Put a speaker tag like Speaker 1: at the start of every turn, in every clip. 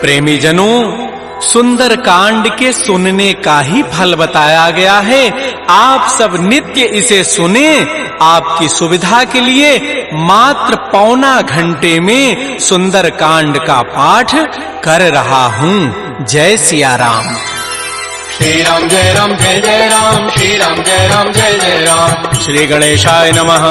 Speaker 1: प्रेमी जनों, सुंदर कांड के सुनने का ही फल बताया गया है। आप सब नित्य इसे सुने। आपकी सुविधा के लिए मात्र पौना घंटे में सुंदर कांड का पाठ कर रहा हूँ। जय सिया राम।
Speaker 2: श्री राम जय राम जय जय राम, श्री राम जय राम जय जय राम।
Speaker 1: श्री गणेशाय नमः।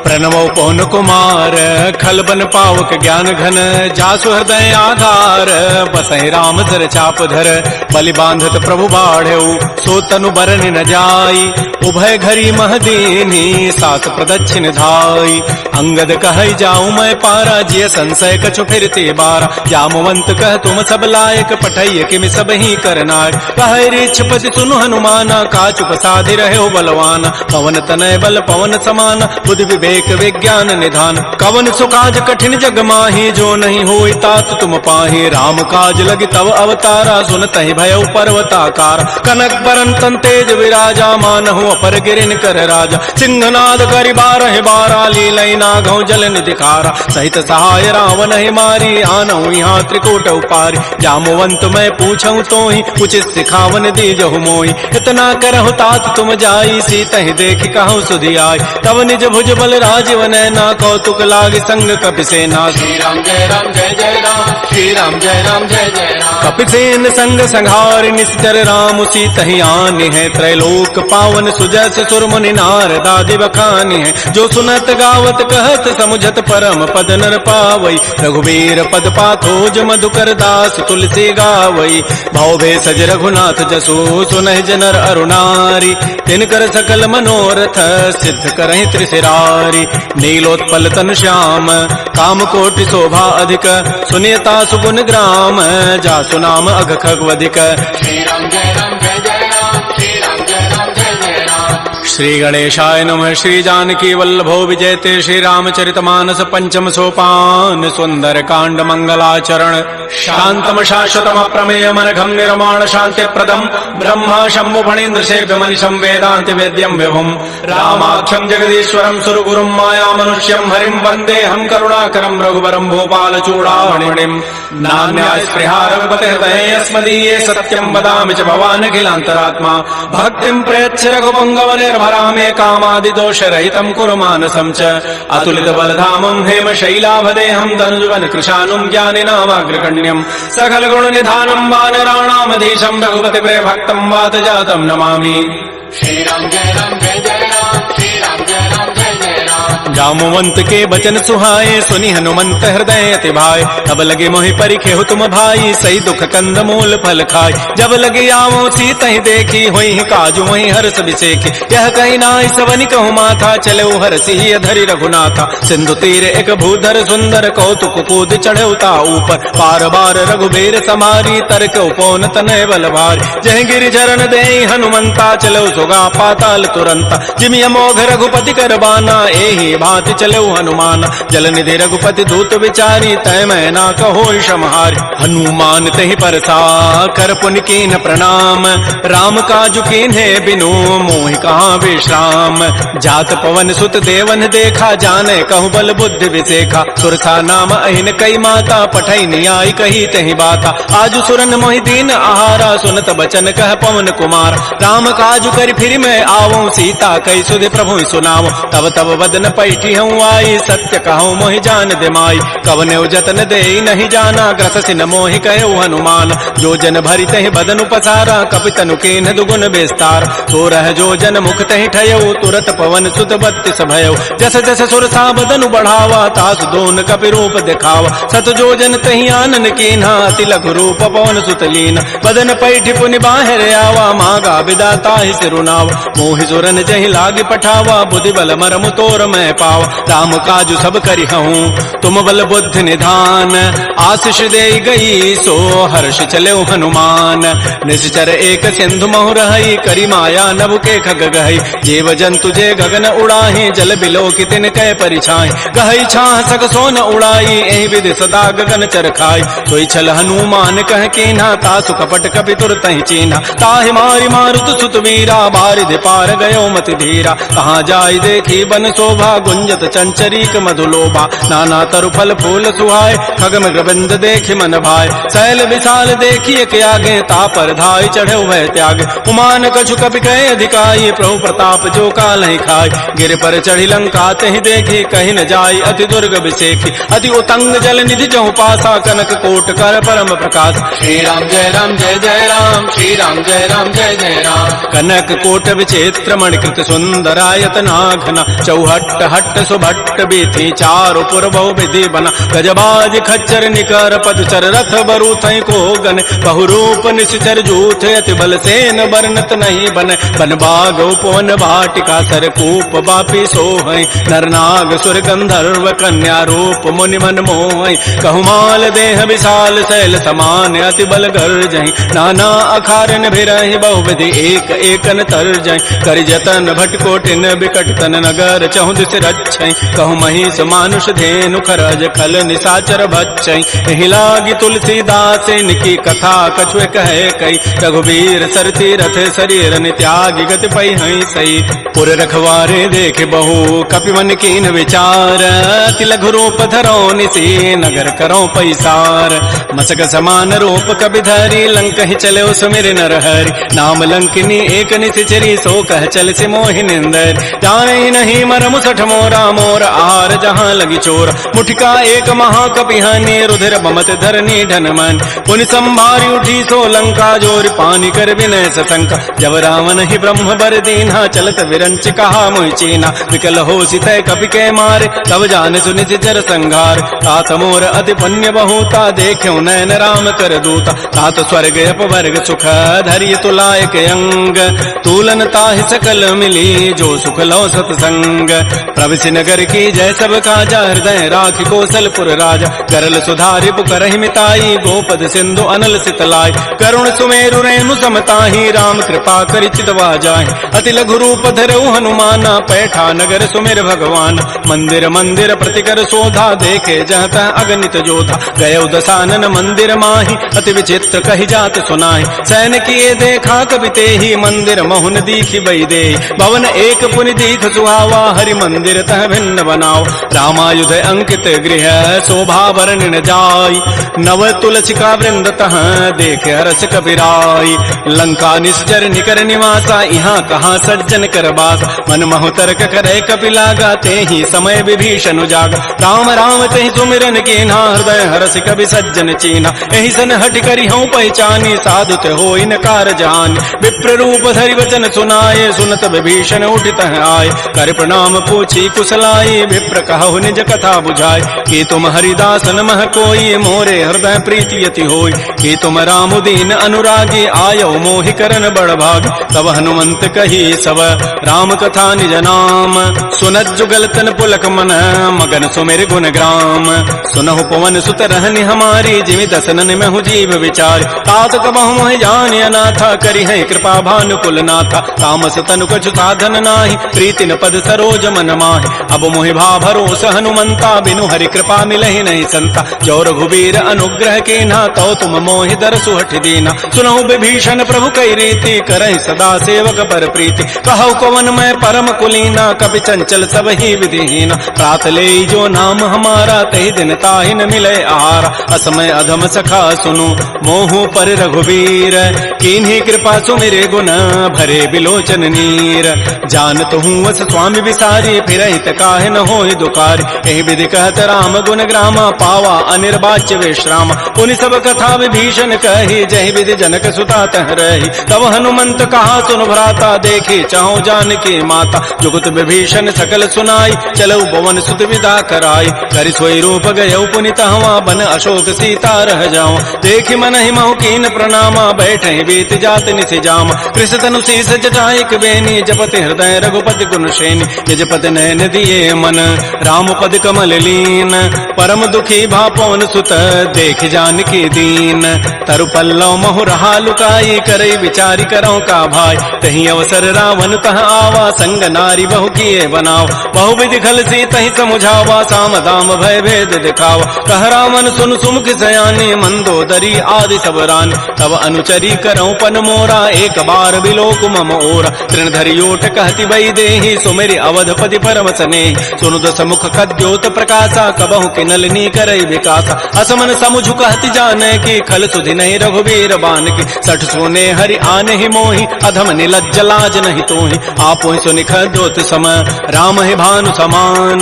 Speaker 1: प्रणवो पवन कुमार, खलबन पावक ज्ञान घन, जासु हृदय आधार, बसहि राम धर चाप धर, बलि बांधत प्रभु बाढ़ऊ, सो तनु बरन न जाई, उभय घरी महदीनी, सात प्रदक्षिण धाई। अंगद कहै जाऊं मैं पारा, जिय संशय कछु फिरते बारा, जामवंत कह तुम सब लायक, पठैय किमि सब ही करनाय। कहै रीछपति सुनु हनुमाना, काचु प्रसादि रहे बलवान, पवन तनय बल पवन समान, बुद्धि विवेक विज्ञान निधान। कवन सुकाज कठिन जग माही, जो नहीं होई तात तुम पाही। राम काज लगी तव अवतारा, सुनतहि भयउ पर्वताकार। कनक बरन तन तेज विराजा, मानहु अपर गिरिन कर राजा। सिंहनाद करि बारहि बारा, लीलई नागहु जल निधिकारा। सहित सहाय रावण ही मारी, आनहु यहाँ त्रिकूट उपारी। जामवंत मैं पूछऊं तोहि, उचित सिखावन दीजहु मोहि। इतना करहु तात तुम जाई, सीतहि देखि कहु सुधि आई। तब निज भुज बल राजीव नैना, कौतुक लाग संग कपिसेना।
Speaker 2: श्री राम जय राम जय जय राम, श्री राम जय राम जय जय राम।
Speaker 1: कपिसेन संग संहार, निश्चर राम सीतहि आनि है। त्रैलोक पावन सुजस सुरमुनि नारदादि बखानि है। जो सुनत गावत कहत समुझत, परम पद नर पावई। रघुबीर पद पाथोज, मधुकर दास तुलसी गावई। भव भेषज रघुनाथ जसु, सुनहि जनर अरुणारी। तिनकर सकल मनोरथ, सिद्ध करहि त्रिशिरारी। नीलोत्पल तनु श्याम, काम कोटि शोभा अधिक। सुनियता सुगुण ग्राम, जासु नाम अघ खगवधिक।
Speaker 2: श्री राम जय राम जय जय राम, श्री राम जय राम जय जय राम।
Speaker 1: श्री गणेशाय नमः। श्री जानकी वल्लभो विजयते, श्री रामचरितमानस पंचम सोपान। सुंदर कांड मंगलाचरण, शांतम शाश्वतम अप्रमेयम अनघम निर्माण शांति प्रदम। ब्रह्मा शंभु फणीन्द्र सेव्य मनिषं वेदांति वेद्यं विभुम। रामाख्यं जगदीश्वरं सुरगुरुं माया मनुष्यं हरिं वंदे हम करुणाकरं रघुवरं भूपाल चूड़ामणिं। नान्याय स्पृहा रघुपते हृदये यस्मदीये, सत्यं वदामि च भवान् अखिलान्तरात्मा। भक्तिं प्रयच्छ रघुपुङ्गव निर्भरामे, कामादिदोषरहितं कुरु मानसं च। अतुलित बलधामं हेम शैलाभदेहं, धनुजवन कृशानुं ज्ञानिनामाग्रगण्यं। सकल गुण निधानं वानराणामधीशं, रघुपति प्रिय भक्तं वातजातं नमामि।
Speaker 2: श्री राम जय राम जय जय राम, श्री राम जय राम जय जय राम।
Speaker 1: जामवंत के बचन सुहाए, सुनि हनुमंत हृदय अति भाए। तब लगे मोहि परिखेहु तुम भाई, सही दुख कंद मूल फल खाय। जब लगे आवो सीतहि देखी, होई काजु मोहि हर्ष बिसेखी। यह कहि नाई सवनि कहु माथा, चलेउ हरषि धरि रघुनाथा। सिंधु तीर एक भूधर सुंदर, कौतुक कूद चढ़ेउ ता ऊपर। पार बार रघुबीर समारी, तरक उपौन तनय बल भारी। जह गिरि चरण देहि हनुमंता, चलेउ सुगा पाताल तुरंता। जिमि अमोघ रघुपति कर बाना, एहि भांति चलेउ हनुमान। जल निधि रघुपति दूत विचारी, तय मैं ना कहो क्षमहारी। हनुमान तहि परसा, कर पुनि कीन्ह प्रणाम। राम काजु कीन्हे बिनु, मोहि कहाँ विश्राम। जात पवन सुत देवन देखा, जाने कहु बल बुद्धि विसेखा। सुरसा नाम अहिन कई माता, पठै नियाई कही तहि बाता। आजु सुरन मोहि दीन आहारा, सुनत बचन कह पवन कुमार। राम काजु करि फिर मैं आवो, सीता कई सुधि प्रभु सुनावो। तब तब वदन पैठी हूँ आई, सत्य कहूँ मोहि जान दिमाई। कवने जतन दे नहीं जाना, ग्रससि न मोहि कहो हनुमान। जो जन भरि तहि बदन पसारा, कपितनु कीन्ह दुगुन विस्तार। सो रह जो जन मुख तहि ठयऊ, तुरत पवन सुत बत्तीस भयऊ। जस जस सुरसा बदनु बढ़ावा, तासु दोन कपि रूप दिखावा। सत जो जन तहि आनन कीन्हा, अति लघु रूप पवन सुत लीना। बदन पैठी पुनि बाहिर आवा, मागा विदाता ही सिरुनावा। मोहि सुरन जहि लागी पठावा, बुद्धि बल मरमु तोर मैं पावा। राम काजु सब करि हूँ, तुम बल बुद्धि निधान। आशीष दे गई, सो हर्ष चलेउ हनुमान। निश्चर एक सिंधु महु रहई, करी माया नभ के खग गहई। जीव जंतु जे गगन उड़ाही, जल बिलो कि तिन कै परिछाई। गहई छाह सक सोन उड़ाई, एहि विधि सदा गगन चर खाई। सोई छल हनुमान कह कीन्हा, तासु कपट कपि तुरतहि चीन्हा। ताहि मारि मारुत सुत वीरा, बारिधि पार गयो मति धीरा। कहाँ जाय देखी बन शोभा, गुंजत चंचरीक मधुलोभा नाना तरु फल फूल सुहाय खगम ग्रबंद देखि मन भाय शैल विशाल देखिए के आगे तापर धाय चढ़े वह त्याग उमान कछु कपि कहे अधिकाई प्रभु प्रताप जो काल ही खाय गिर पर चढ़ी लंका तहि देखी कहीं न जाय अति दुर्ग विशेखी अति उतंग जल निधि जहु पासा कनक कोट कर परम प्रकाश
Speaker 2: श्री राम जय जय राम श्री राम जय जय राम
Speaker 1: कनक कोट विचित्र मणिकृत सुंदरायत नाघना चौहट्ट हट्ट सुभट्ट बीथी चारु पुरबहु विधि बना गजबाज खच्चर निकर पदचर रथ बरु थई को गन बहुरूप निश्चर जूथ अति बल सेन बरनत नहीं बन बन बाग उपवन भाटिका सरकूप बापी सोहै नरनाग सुर गंधर्व कन्या रूप मुनि मन मोहै कहुमाल देह विशाल शैल समान अति बल गर्जहि नाना अखारन भिरहि बहुविधि एक एकन तरजहि करि जतन भटकोटिन बिकट तन नगर चहु दिस रक्षै कहु महिष मानुष धेनु खरज खल निसाचर बच्चै एहि लागी तुलसीदास इनकी कथा कछुए कहे कई रघुवीर सरती रथ शरीर त्यागी गति पै हई सई पुर रखवारे देख बहु कपि मन कीन विचार अति लघु रूप धरो निसी नगर करो पैसार मसक समान रूप कपि धरी लंक ही चले सुमिर नर हरि नाम लंकिनी एक निशिचरी सो कह चल से मोहि निंदर जाने नहीं मरम सठ मोरा मोर आहार जहाँ लगी चोर मुठिका एक महाकपिहानी रुधिर बमत धरनी ढन मन पुनि संभारी उठी सो लंका जोर पानी कर विनय सतंक जब रावण ही ब्रह्म बर दीन्हा चलत विरंच कहा मोहि चीना विकल हो सितय कपि के मारे तब जान सुनि जर संघार तात मोर अति पुण्य बहुता देख्यो नयन राम कर दूता तात स्वर्ग अपवर्ग सुख धरिय तुलायक अंग तूलन ताहि सकल मिली जो सुख लो सतसंग प्रविशि नगर की जय सब काजा हृदय राखि कौशलपुर राजा करल सुधारि पुकरहि मिताई गोपद सिंधु अनल सितलाई करुण सुमेरु रेणु समताहि राम कृपा करि चितवा जाहि अति लघु रूप धरऊ हनुमाना पैठा नगर सुमेर भगवान मंदिर मंदिर प्रतिकर शोधा देखे जहता अगणित जोधा गय दसानन मंदिर माही अति विचित्र कही जात सुनाहि सैन किए देखा कवि तेहि मंदिर महुन दीखि बई दे भवन एक पुनि दीख सुहावा हरि मंदिर तह भिन्न बनाओ रामायुध अंकित गृह शोभा वर्णन जाय नव तुलसिका वृंद तह देख हरस कबीराई लंका निश्चर निकर निवासा यहाँ कहाँ सज्जन कर बास मन महु तर्क करे कपिलागा ते ही समय विभीषण जागा राम राम ते सुमिरन कीन्हा हृदय हरस कवि सज्जन चीन्हा एहि सन हट करी हूँ पहचानी साधुत हो इनकार जान विप्र रूप धरि वचन सुनाए सुनत विभीषण उठित आए कर प्रणाम पूछी कुशलाई विप्र कहु निज कथा बुझाए कि तुम हरिदासन मह कोई मोरे हृदय प्रीति यति होय कि तुम राम दीन अनुरागी आयो मोहि करन बड़ भाग तब हनुमंत कही सब राम कथा निज नाम सुनत जुगल तन पुलक मन मगन सुमेर गुण ग्राम सुनहु पवन सुत रहनि हमारी जिमि दसनन में हूँ जीव विचार तात कबहु मोहि जानिय नाथा करी है कृपा भानुकुल नाथा तामस तनु कछु साधन नाही प्रीति न पद सरोज मन माहि अब मोहि भा भरोस हनुमंता बिनु हरि कृपा मिलहि नहीं संता जो रघुबीर अनुग्रह कीन्हा तो तुम मोहि दरसु हठ दीना सुनहु विभीषण प्रभु कई रीति करहि सदा सेवक पर प्रीति कहु कवन मैं परम कुलीना कपि चंचल सब ही विधिहीना प्रात ले जो नाम हमारा तहि दिन ताहि न मिले आहार असमय अधम सखा सुनु मोहु पर रघुबीर कीन्ही कृपा सुमिरे गुण भरे बिलोचन नीर जानत हूँ वस स्वामी विसारी फिर हित काहे न होहि दुकार एहि विधि कहत राम गुण ग्रामा पावा अनिर्वाच्य विश्राम पुनि सब कथा विभीषण कही जहि विधि जनक सुता तह रही तब हनुमंत कहा सुन भ्राता देखी चाहु जानकी माता जुगत विभीषण सकल सुनाई चलऊ पवन सुत विदा कराई करि सोई रूप गयऊ पुनि तहवा बन अशोक सीता रह जाओ देखि मन ही महु कीन प्रणामा बैठे बीत जात निसि जाम कृष तनु शीस जटाइक बेनी जपति हृदय रघुपति गुण श्रेणी निज पद नयन दिए मन राम पद कमल लीन परम दुखी भा पवन सुत देख जानकी दीन। तरु पल्लव महु रहा लुकाई करई विचारी करो का भाई। तही अवसर रावण तह आवा संग नारी बहु किए बनाओ। बहु विधि खल सी तही समुझावा साम दाम भय भेद दिखावा। कह रावण सुन सुमुख सयानी मंदोदरी आदि सब रानी। तब अनुचरी करौ पन मोरा एक बार बिलोक मम ओरा। तृणधरियोट कहती बई देहि सुमेरि अवधपति परम स्नेहि। सुनु दस मुख खद्योत प्रकाशा कबहु किनलनी करई विकासा। असमन समुझु कहती जाने की खल सुधि नहीं रघुबीर बान की। सठ सोने हरि आने ही मोहि अधम निलज्ज लाज नहीं तोहि। आपो सुनि खद्योत सम राम ही भानु समान।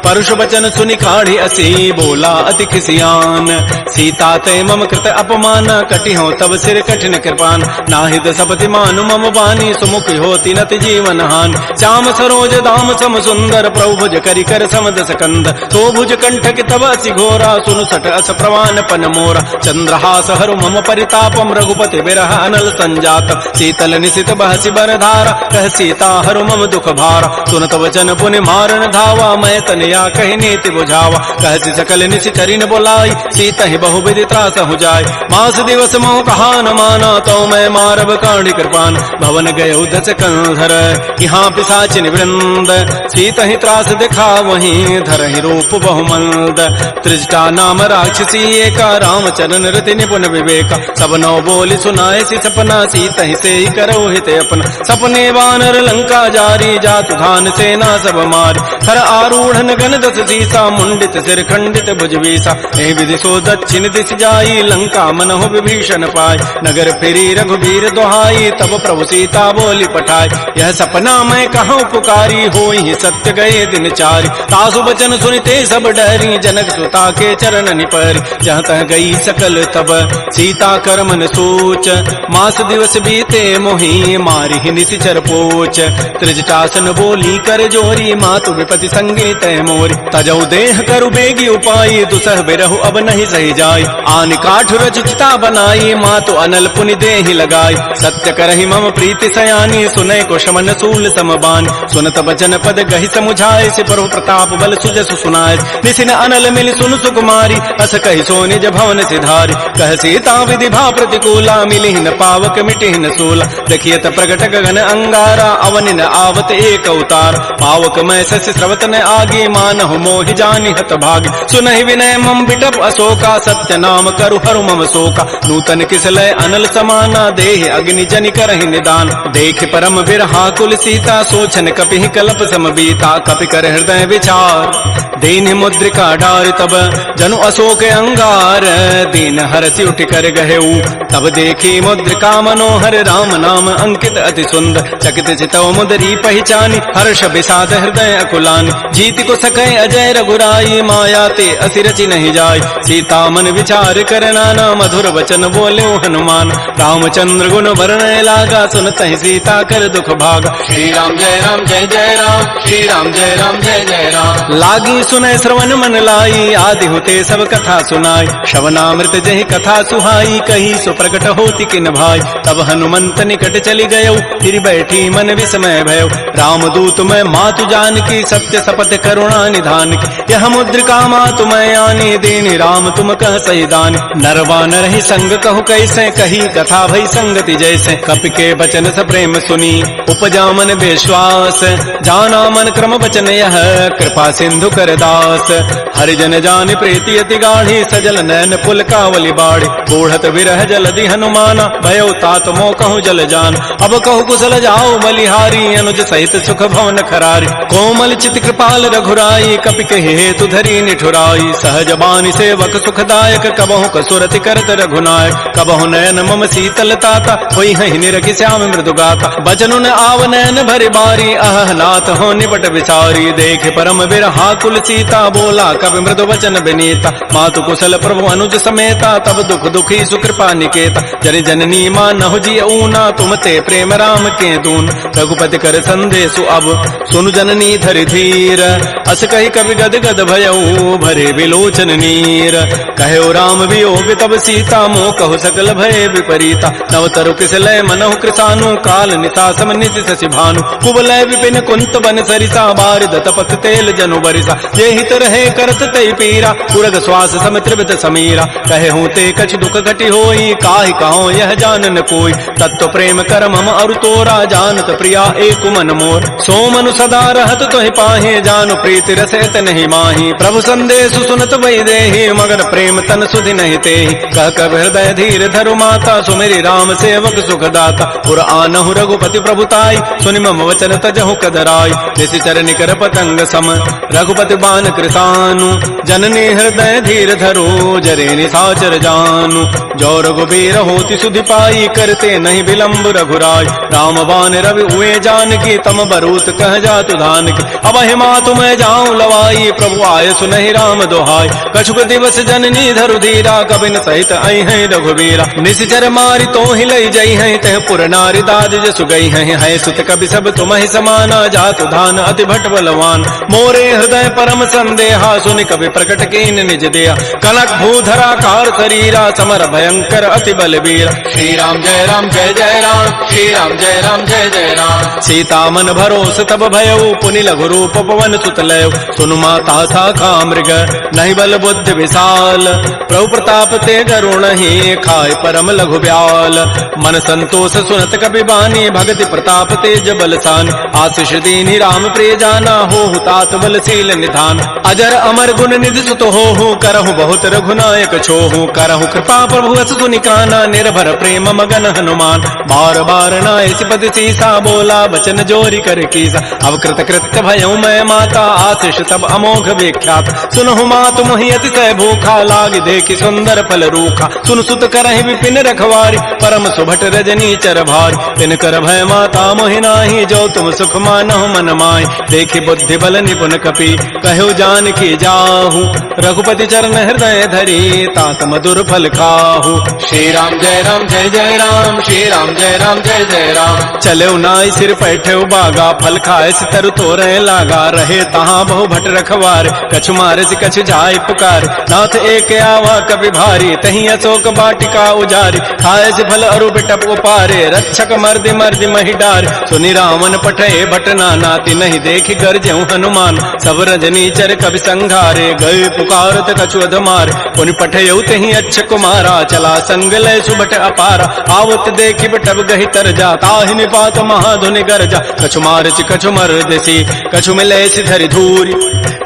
Speaker 1: परुष वचन सुनि काढ़ी असी बोला अति खिसियान। सीता ते मम कृत अपमान कटिहो तब सिर कठिन कृपान। नाहिद सपति मानु मम बानी सुमुख होती नति जीवन हान। श्याम सरोज दाम सम सुंदर प्रभु भुज करि कर समदस कंद। तो भुज कंठ के तब असि घोरा सुनु सट अस प्रवान पन मोरा। चंद्रहास हरु मम परितापम रघुपति विरह अनल संजात। शीतल निशित बहसि बरधारा कह सीता हरु मम दुख भारा। सुनत वचन पुनि मारन धावा मैं तनया कहि नीति बुझावा। कहसी सकल निशि चरिन बोलाई सीता ही बहु विधि त्रास हो जाय। मास दिवस मोह कहा न माना तो मैं मारब काढ़ी कृपान। भवन गए दस कंधर यहाँ पिशाचिन वृंद। सीता ही त्रास दिखा वहीं धर ही रूप बहुमंद। त्रिजटा नाम राक्षसी एका रामचरण रति निपुण विवेका। सब नौ बोली सुनाए सी सपना सीता ही से ही करो हित अपना। सपने वानर लंका जारी जातु धान सेना सब मारी। हर आरूढ़ गण दस सीसा मुंडित सिर खंडित भुजवीसा। ए विधि सो दक्षिण दिश जाई लंका मनहु विभीषण पाय। नगर फिरी रघुबीर दोहाई तब प्रभु सीता बोली पठाई। यह सपना मैं कहूँ पुकारी होई सत्य गए दिन चारि। तासु बचन सुनते सब डरी जनक सुता के चरण निपरि। जहाँ तह गई सकल तब सीता कर मन सोच। मास दिवस बीते मोहि मारी निशिचर पोच। त्रिजटासन बोली कर जोरी मातु विपति संगी तय मोरी। तजौ देह करु बेगी उपाई दुसह बिरहु अब नहीं सही जाय। आन काठ रचिता बनाई मातु अनल पुनि देहि लगाई। सत्य करहि मम प्रीति सयानी सुनय को शमन सूल समबान। सुनत बचन पद गहि समुझाए से प्रभु प्रताप बल सुजसु सुनाय। निसिन अनल मिल सुन सुकुमारी अस कहि सो निज भवन सिधारी। कह सीता विधि भा प्रतिकूला मिलिहि न पावक मिटिहि न सूला। देखियत प्रगट गगन अंगारा अवनि न आवत एक अवतार। पावक मैं शशि स्रवत न आगे मानहु मोहि जानि हत भागी। सुनहि विनय मम बिटप अशोका सत्य नाम करु हरु मम शोका। नूतन किसलय अनल समाना देहि अग्नि जनि करहि निदान। देख परम बिरहा कुल सीता सोचन कपिहि कलप समबीता। कपि कर हृदय विचार दीन मुद्रिका डार तब जनु अशोक अंगार। दीन हरसि उठ कर गहेऊ तब देखी मुद्रिका मनोहर। राम नाम अंकित अति सुंदर चकित चितव मुदरी पहचानी। हर्ष विषाद हृदय अकुलानी जीत को सकै अजय रघुराई। माया ते असि रचि नहीं जाय सीता मन विचार कर नाना। मधुर वचन बोले हनुमान रामचंद्र गुण वर्णय लागा। सुनत ही सीता कर दुख भागा।
Speaker 2: श्री राम जय राम जय जय राम। श्री राम जय राम जय जय राम।
Speaker 1: लागी सुनय श्रवण मन लाई आदि होते सब कथा सुनाई। श्रवणामृत जहि कथा सुहाई कही सो प्रकट होती किन भाई। तब हनुमंत निकट चली गयो फिर बैठी मन विस्मय भयो। राम दूत मैं मातु जान की सत्य शपथ करुणा निधान की। यह मुद्रिका मातु मैं आनी दीनि राम तुम कह सही दानी। नरवान रही संग कहु कैसे कही कथा भई संगति जैसे। कपि के बचन स प्रेम सुनी उपजा मन विश्वास। जाना मन क्रम वचन यह कृपा सिंधु कर दास। हरिजन जान प्रीति अति गाढ़ी सजल नैन पुल कावली बाड़ी। बूढ़त विरह जलधि हनुमाना भयो तात मो कहूँ जल जान। अब कहु कुशल जाओ बलिहारी अनुज सहित सुख भवन खरारी। कोमल चित कृपाल रघुराई कपि कहि हेतु धरी निठुराई। सहज बानी सेवक सुखदायक कबहु कसुरति करत रघुनायक। कबहु नयन मम शीतल ताता होई हहि निरखि श्याम मृदु गाता। बचनु न आव नयन भरि बारी अह नाथ हो निपट विचारी। देख परम बिरहा कुल सीता बोला कवि मृदु वचन विनीता। मातु कुशल प्रभु अनुज समेता तब दुख दुखी सुकृपा निकेता। जन जननी मानहु जी ऊना तुम ते प्रेम राम के दून। रघुपति कर संदेशु अब सुनु जननी धरि धीर। अस कहि कवि गद गद भयऊ भरे विलोचन नीर। कहो राम वियोग तब सीता मोह कहु सकल भय विपरीता। नव तरु किसलय मनहु कृसानु काल निता सम नित शशि भानु। कुबलय विपिन कुंत बन सरिसा बारिद तपत तेल जनु बरिसा। जे हित रहे करत तई पीरा पुरग श्वास सम त्रिविध समीरा कहे हूँ ते कछ दुख घटी होई काहि कहो यह जानन कोई तत्व प्रेम कर मम और तोरा जानत प्रिया एक मन मोर सो मनु सदा रहत तोहि पाहि जानु प्रीति रसेत नहीं माही प्रभु संदेश सुनत वही देहि मगर प्रेम तन सुधि नहीं तेहि कह कब हृदय धीर धरु माता सुमेरी राम सेवक सुखदाता पुर आनहु रघुपति प्रभुताई सुनि मम वचन तजहु कदराई निशिचर निकर पतंग सम रघुपति बान कृतानु जननी हृदय धीर धरो जरे निशाचर जानु जो रघुबीर होति सुधि पाई करते नहीं विलंब रघुराय राम बान रवि हुए जान की तम बरूत कह जातु धान की अब हिमा तुम्हें जाऊं लवाई प्रभु आय सुनहि राम दोहाई कछुक दिवस जननी धरु धीरा कबिन सहित आई है रघुबीरा निशिचर मारी तो ही लई जई है तह पुर नारी दाद जसु गई है सुत कवि सब तुम ही समाना जातु धान अति भट बलवान मोरे हृदय परम संदेहा सुनि कवि प्रकट कीन निज दिया कनक भूधरा कार शरीरा समर भयंकर अति बलवीर
Speaker 2: श्री राम जय राम जय जय राम श्री राम जय राम जय जय राम
Speaker 1: सीता मन भरोस तब भयउ पुनि लघु रूप पवन सुत लय सुनु माता साखा मृग नहीं बल बुद्धि विशाल प्रभु प्रताप ते गरुण ही खाय परम लघु ब्याल मन संतोष सुनत कपि बानी भगति प्रताप तेज बलसान आशीष दीनि राम प्रिय जाना हो तात बलशील निधान अजर अमर गुण निधि सुत हो करहु बहुत रघुनायक छोहु करहु कृपा प्रभु अस सुनि काना निर्भर प्रेम मगन हनुमान बार बार नाय सिपति सीसा बोला बचन जोरी कर कीसा अब कृत कृत्य भयउ मैं माता आशीष तब अमोघ विख्यात सुनहु मातु मोहि अतिशय भूखा लाग देखि सुंदर फल रूखा सुन सुत करहि विपिन रखवारी परम सुभट रजनी चर भारी तिन कर भय माता मोहि नाही जो तुम सुख मानहु मन माहि देखि बुद्धि बल निपुण कपि कहु जान की जाहु रघुपति चरण हृदय धरी तात मधुर फल खाहु
Speaker 2: श्री राम जय राम जय जय राम श्री राम जय राम जय जय राम
Speaker 1: चले नाई सिर पैठे बागा फल खाए तरु तोरे लागा रहे तहाँ बहु भट रखवार कछु मारे से कछु जाय पुकार नाथ एक आवा कभी भारी तही अशोक बाटिका उजारी खाए से फल अरु बिटप उपारे रक्षक मर्दि मर्दि मही डार सुनि रावण पठे भट नाती नहीं देखि गरजेउ हनुमान सब रजनी चर कवि संघारे गए पुकारत कछु अधमार पुनि पठेउ तही अच्छ कुमारा चला संग लय सुबट अपारा आवत देखि बटब गहि तर जा ताहि निपात महाधुनि गरजा कछु मारच कछु मर्दसी कछु मिले धरि धूरी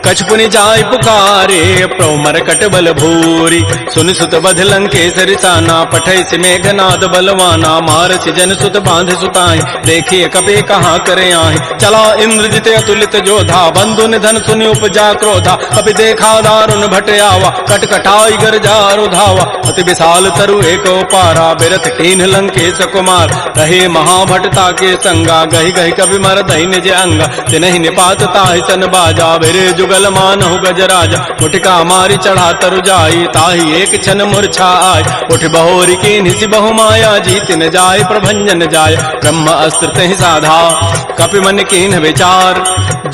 Speaker 1: कछु पुनि जाय पुकारे प्रभु मरकट बल भूरी सुनि सुत बध लंकेसरि साना पठै से मेघनाद बलवाना मारसि जन सुत बांध सुताई देखिए कपि कहाँ करे आहि चला इंद्रजित अतुलित जोधा बंधु निधन सुनि उपजा क्रोधा कपि देखा दारुण भट आवा कटकटाई गरजारु धावा अति विशाल तरु एक पारा बिरथ कीन्ह लंकेश कुमार रहे महाभटता के संगा गहि गहि कवि मर दहि निज अंगा तिनहि निपात ताहि सन बाजा बिरे जुगल मानहु गजराजा मुटिका मारी चढ़ा तरु जाई ताहि एक क्षण मूर्छा आय उठ बहोरी की निसि बहु माया जीत न जाय प्रभंजन जाय ब्रह्म अस्त्र तहि साधा कपि मन कीन्ह विचार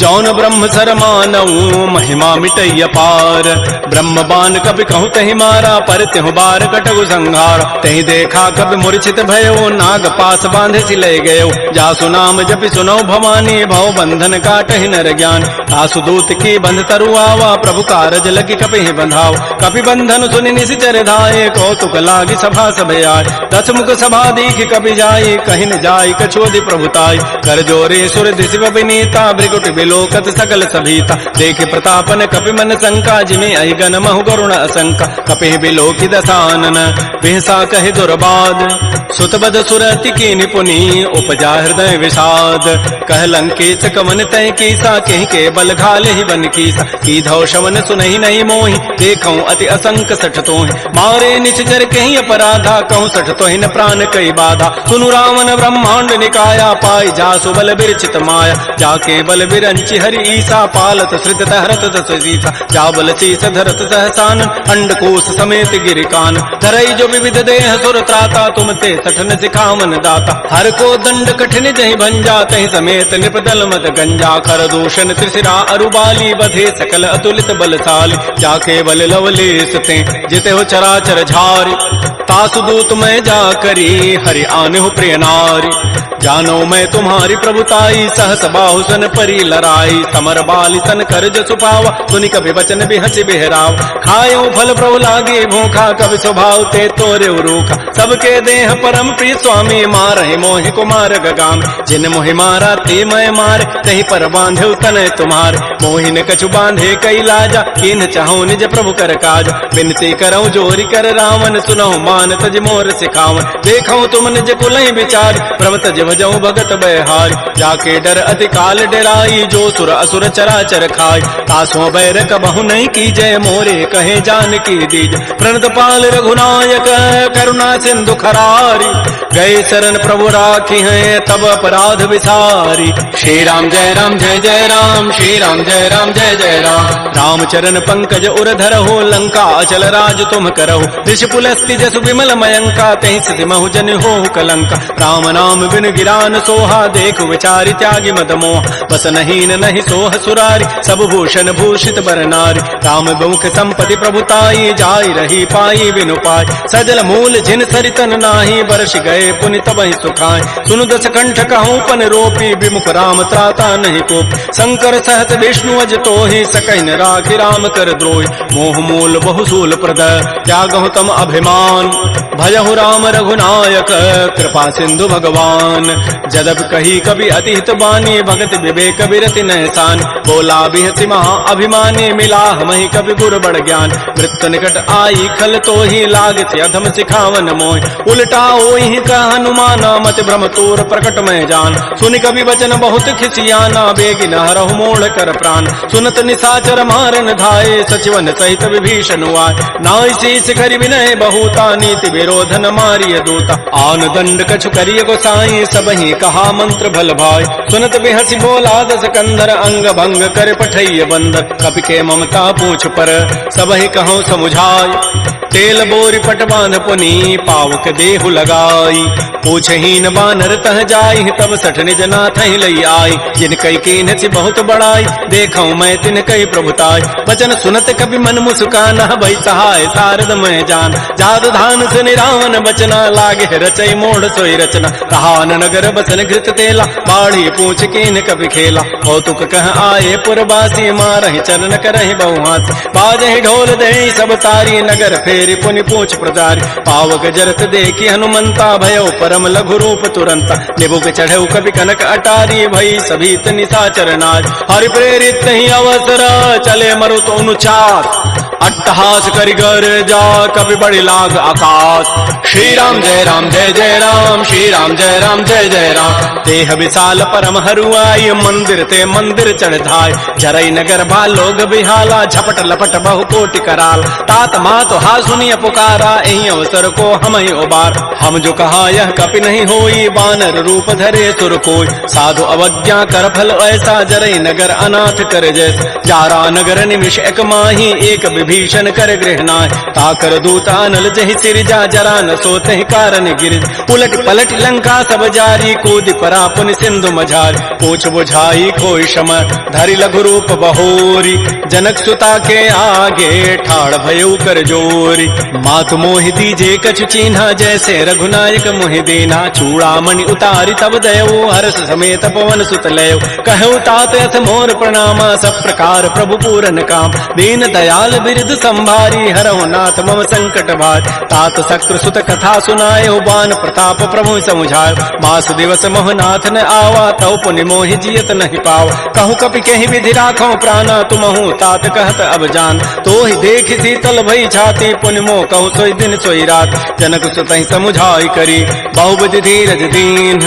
Speaker 1: जौन ब्रह्म सर मानऊ महिमा मिटैय पार ब्रह्म बान कपि कहु तहि मारा पर त्यहु बार कटगु संहार तहि देखा कपि मूर्छित भयो नाग पास बांधे सिले गयो जासु नाम जपि सुनो भवानी भव बंधन काटहि नर ज्ञान आसु दूत की बंध तरु आवा प्रभु कारज लगी कपि बंधाव कपि बंधन सुनि निशिचर धाये कौतुक लागी सभा सब आय दस मुख सभा दीख कपि जाई कहि न जाय कछोदि प्रभुताई कर जोरे सुर दिशि विनीता भृगुट बिलोकत सकल सभीता देखे प्रतापन कपि मन शंका जिमि अहि गण महु गरुण असंका कपि बिलोकि दसानन बिहसा कहि दुर्बाद सुतबद सुरति की निपुनी उपजा हृदय विषाद कह लंकेश कवन तय कीसा कहि के बल घाले ही बन कीसा की धौ शवन सुनहि नहीं मोहि देखऊं अति असंक सठ तोहि मारे निश्चर कहीं अपराधा कहूँ सठ तोहि न प्राण कई बाधा सुनु रावण ब्रह्मांड निकाया पाई जासु बल बिरचित माया जाके बल बिरंचि हरि ईसा पालत श्रित हरत दस सीसा जा बल शीस धरत सहसान अंडकोश समेत गिरिकान धरई जो विविध देह सुर त्राता तुम ते सठन सिखावन दाता हर को दंड कठिन जहि भंजा तहि समेत निपदल मत गंजा कर दूषण त्रिशिरा अरुबाली बधे सकल अतुलित बलशाली जाके बल लवलेस ते जिते हो चराचर झारी तासु दूत में जा करी हरि आने हो प्रिय नारी जानो मैं तुम्हारी प्रभुताई, सहस बाहु सन परी लराई, समर बाली सन करज सुपावा, सुनि कभी वचन बिहसि बिहराव, खायो फल प्रभु लागे भूखा, कभी स्वभाव ते तोरे रूखा, सबके देह परम प्रिय स्वामी, मारहि मोहि कुमार गगाम, जिन मोहि मारा ते मैं मारे, तही पर बांधे तनय तुम्हारे, मोहि न कछु बांधे कई लाजा, किन चाहूं निज प्रभु कर काज, बिनती करऊं जोरी कर रावण, सुनहु मान तज मोर सिखावन, देखऊं तुम निज कुलहि विचार, प्रभ तज भजऊं भगत बयहारी, जाके डर अति काल डराई, जो सुर असुर चराचर खाई, तासों बैर कबहु नहीं कीजय, मोरे कहे जानकी दीज, प्रणत पाल रघुनायक करुणा सिंधु खरारी, गए शरण प्रभु राखी हैं तब अपराध विसारी,
Speaker 2: श्री राम जय राम जय जय राम, श्री राम जय राम जय जय राम,
Speaker 1: रामचरण पंकज उर धरहो, लंका अचल राज तुम करहो, ऋष पुलस्ति जसु विमल मयंका, तहि सिधि महु जन हो कलंका, राम नाम बिन गिरान सोहा, देख विचारि त्यागी मद मोह, बस नहीं नहीं सोह सुरारी, सब भूषण भूषित बर नारी, राम बहुख संपत्ति प्रभुताई, जाय रही पाई बिनु पाई, सजल मूल जिन सरितन नाही, बरस गए पुनि तबहि सुखाय, सुनु दस कंठ कहूँ पन रोपी, विमुख राम त्राता नहीं कोप, शंकर सहत विष्णु अज तोहि, सकहि न राखि राम कर द्रोहि, मोह मूल बहुसूल प्रद त्यागहु तम अभिमान, भजहु राम रघुनायक कृपा सिंधु भगवान, जदब कही कवि अति हित बानी, भगत विवेक विरति नहसान, बोला बिहति महा अभिमानी, मिला हमहि कवि गुर बड़ ज्ञान, मृत्यु निकट आई खल तोहि, लागति अधम सिखावन मोहि, उल्टा ओहि का हनुमाना, मति भ्रम तोर प्रकट में जान, सुनि कवि वचन बहुत खिसियाना, बेगिन हरहु मोड़ कर प्राण, सुनत निशाचर मारन धाये, सचिवन सहित विभीषण आए, नाई शीस करि विनय बहुता, नीति विरोधन मारिय दूता, आन दंड कछु करिय गोसाई, सबहि कहा मंत्र भल भाई, सुनत बिहसि बोला दस कंधर, अंग भंग कर पठैय बंदर, कपि के ममता पूछ पर सबहि कहूँ समुझाय, तेल बोरी पट बांध पुनी, पावक देहु लगाई, पूछहीन बानर तह जाई, तब सठ निज नाथ लई आई, जिन कई कीन सी बहुत बड़ाई, देखऊं मैं तिन कई प्रभुताई, वचन सुनत कभी मन मुस्काना, भई सहाय सारद मैं जान, जाद धान से निरावन बचना, लागे रचई मोड़ सोई रचना, कहान नगर बसन घृत तेला, बाढ़ी पूछ कीन कभी खेला, कौतुक कह आए पुरबासी, मारहि चरण करहि बहुहास, बाजहि ढोल दे सब तारी, नगर फेरि पुनि पूछ प्रदारी, पावक जरत देखी हनुमंता, भयो परम लघु रूप तुरंता, निबुक चढ़ऊ कवि कनक अटारी, भई सभीत निशाचर नाज, हरि प्रेरित ही अवसर चले मरुत अनुचार, अट्टहास करिगर जा कवि बड़ी लाग आकाश,
Speaker 2: श्री राम जय राम जय जय राम, श्री राम जय राम जय जय राम,
Speaker 1: देह विशाल परम हरुआई, मंदिर ते मंदिर चढ़ धाय, जरई नगर बा लोग बिहाला, झपट लपट बहु कोटि कराल, तात मात हा सुनिय पुकारा, एहि अवसर को हम ही उबार, हम जो कहा यह कपि नहीं होई, बानर रूप धरे सुर कोई, साधु अवज्ञा कर फल ऐसा, जरई नगर अनाथ कर जैसा, जारा नगर निमिष एक माही, एक विभीषण कर गृह नाय, ताकर दूत अनल जहि सिरजा, जरा न सोते कारण गिरिज, उलट पलट लंका सब जारी, कूद परा पुनि सिंधु मझारी, पूछ बुझाई कोई क्षम, धरि लघु रूप बहोरी, जनक सुता के आगे ठाड़ भयउ कर जोरी, मातु मोहि दीजे कछु चीन्हा, जैसे रघुनायक मोहि दीना, चूड़ामणि उतारी तब दयऊ, हर्ष समेत पवन सुत लयऊ, कहऊ तात अथ मोर प्रणामा, सब प्रकार प्रभु पूरन काम, दीन दयाल बिरद संभारी, हरहु नाथ मम संकट भार, तात शक्र सुत कथा सुनाए, बान प्रताप प्रभु समुझायो, मास दिवस मोहनाथ न आवा, तौ पुनि मोहि जियत नहीं पावा, कहूँ कपि कहीं विधि राखो प्राणा, तुमहु तात कहत अब जान, तो ही देख शीतल भई छाती, पुनि मोह कहूँ सोई दिन सोई रात, जनक सुतहि समुझाई करी, बहुविधि धीरज दीन,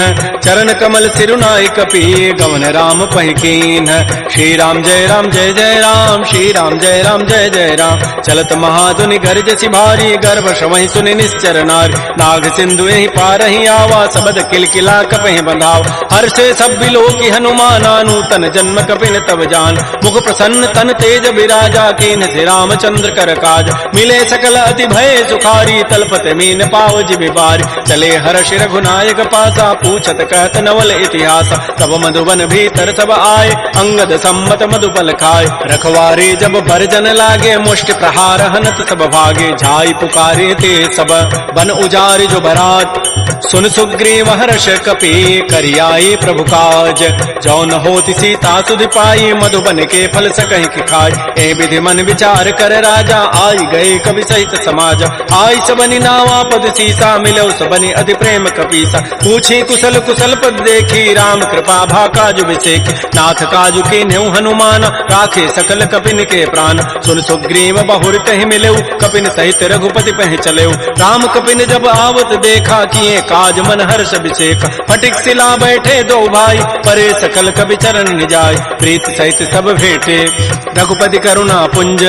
Speaker 1: चरण कमल सिरुनाई कपि, गवन राम पहिकीन, श्री राम जय राम जय जय राम, श्री राम जय राम जय जय राम, चलत महाधुनि गर्ज सिभारी, गर्भ श्रवहि सुनि निश्चर नारी, नाग सिंधु यही पार ही आवा, सबद किलकिला कपहि बंधाव, हर्षे सब बिलो की हनुमाना, नूतन जन्म कपिन तब जान, मुख प्रसन्न तन तेज विराजा, कीन से रामचंद्र कर काज, मिले सकल अति भय सुखारी, तलपत मीन पाव जिबि बारी, चले हर्ष रघुनायक पासा, पूछत कहत नवल इतिहास, तब मधुबन भीतर सब आए, अंगद सम्मत मधुपल खाए, रखवारे जब भरजन लागे, मुष्टि प्रहार हनत सब भागे जाई पुकारे ते सब बन उजारे जो बरात सुन सुग्रीव हर्ष कपि करियाई प्रभु काज जौन होति सीता सुध पाई मधुबन के फल सकहि कि खाय ए विधि मन विचार कर राजा आई गए कवि सहित समाज आई सबनि नावा पद सीसा मिलो सबनि अति प्रेम कपीसा पूछी कुशल कुशल पद देखी राम कृपा भा काजु विसेख नाथ काजु के न्यू हनुमान राखे सकल कपिन के प्राण सुन सुग्रीव बहुर तहि मिले कपिन सहित रघुपति पह चले राम कपिन जब आवत देखा किए काज मन हर्ष अभिषेक फटिक सिला बैठे दो भाई परे सकल कवि चरण निजाय प्रीत सहित सब भेटे रघुपति करुणा पुंज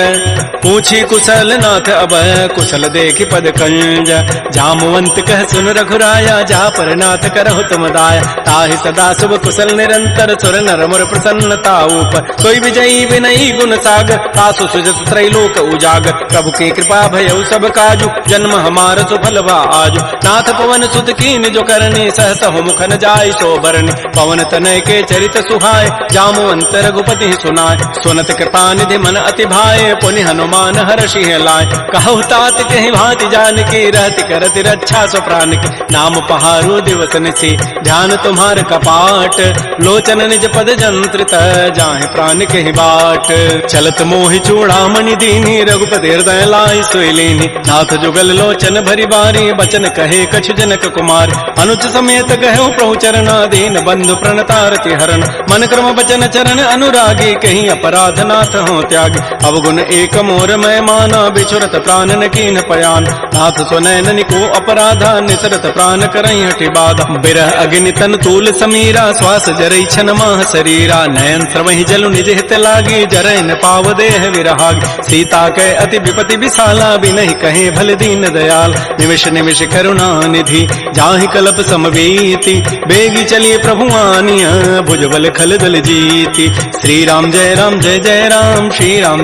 Speaker 1: पूछी कुशल नाथ अब कुशल देखी पद कंज जामवंत कह सुन रघुराया जा पर नाथ करहु तुम दाया ताहि सदा शुभ कुशल निरंतर सुर नर मुर प्रसन्नता ऊपर कोई विजयी विनयी गुण सागर तासु सुजस त्रैलोक उजागर प्रभु की कृपा भयउ सब काजु जन्म हमार सुफल भा आजु नाथ पवन सुत कीन जो करनी सहस हो मुखन जाय सो बरनी पवन तनय के चरित सुहाय जामवंत रघुपति सुनाय सुनत कृपा निधि मन अति भाय पुनि हनुमान हर्षि लाय कहु तात कहि भांति जानकी रहति करति रक्षा सो प्राण की नाम पहारो दिवस निसी ध्यान तुम्हार कपाट लोचन निज पद जंत्रित जाहि प्राण के बाट चलत मोहि चूड़ामणि दीनी रघुपति हृदय लाई सोइलीनी नाथ जुगल लोचन भरी बारी बचन कहे कछु जनक कुमार अनुज समेत गहु प्रभु चरणाधीन बंधु प्रणतारति हरण मन क्रम बचन चरण अनुरागी कहीं अपराध नाथ हो त्यागी अवगुण एक मोर मैं माना बिछुरत प्राण न कीन पयान नाथ सुनैन निको अपराधा निसरत प्राण करई हटि बाधा बिरह अग्नि तन तूल समीरा श्वास जरई छन माह शरीरा नयन स्रवहि जलु निज हित लागी जरय न पाव देह विरहागी सीता के अति विपति विशाला बिनहि कहे भल दीन दयाल निमिष निमिष करुणा निधि जाहि कल्प समवेति बेगी चलिए प्रभु आनिया भुजबल खल दल जीति श्री राम जय राम जय जय राम श्री राम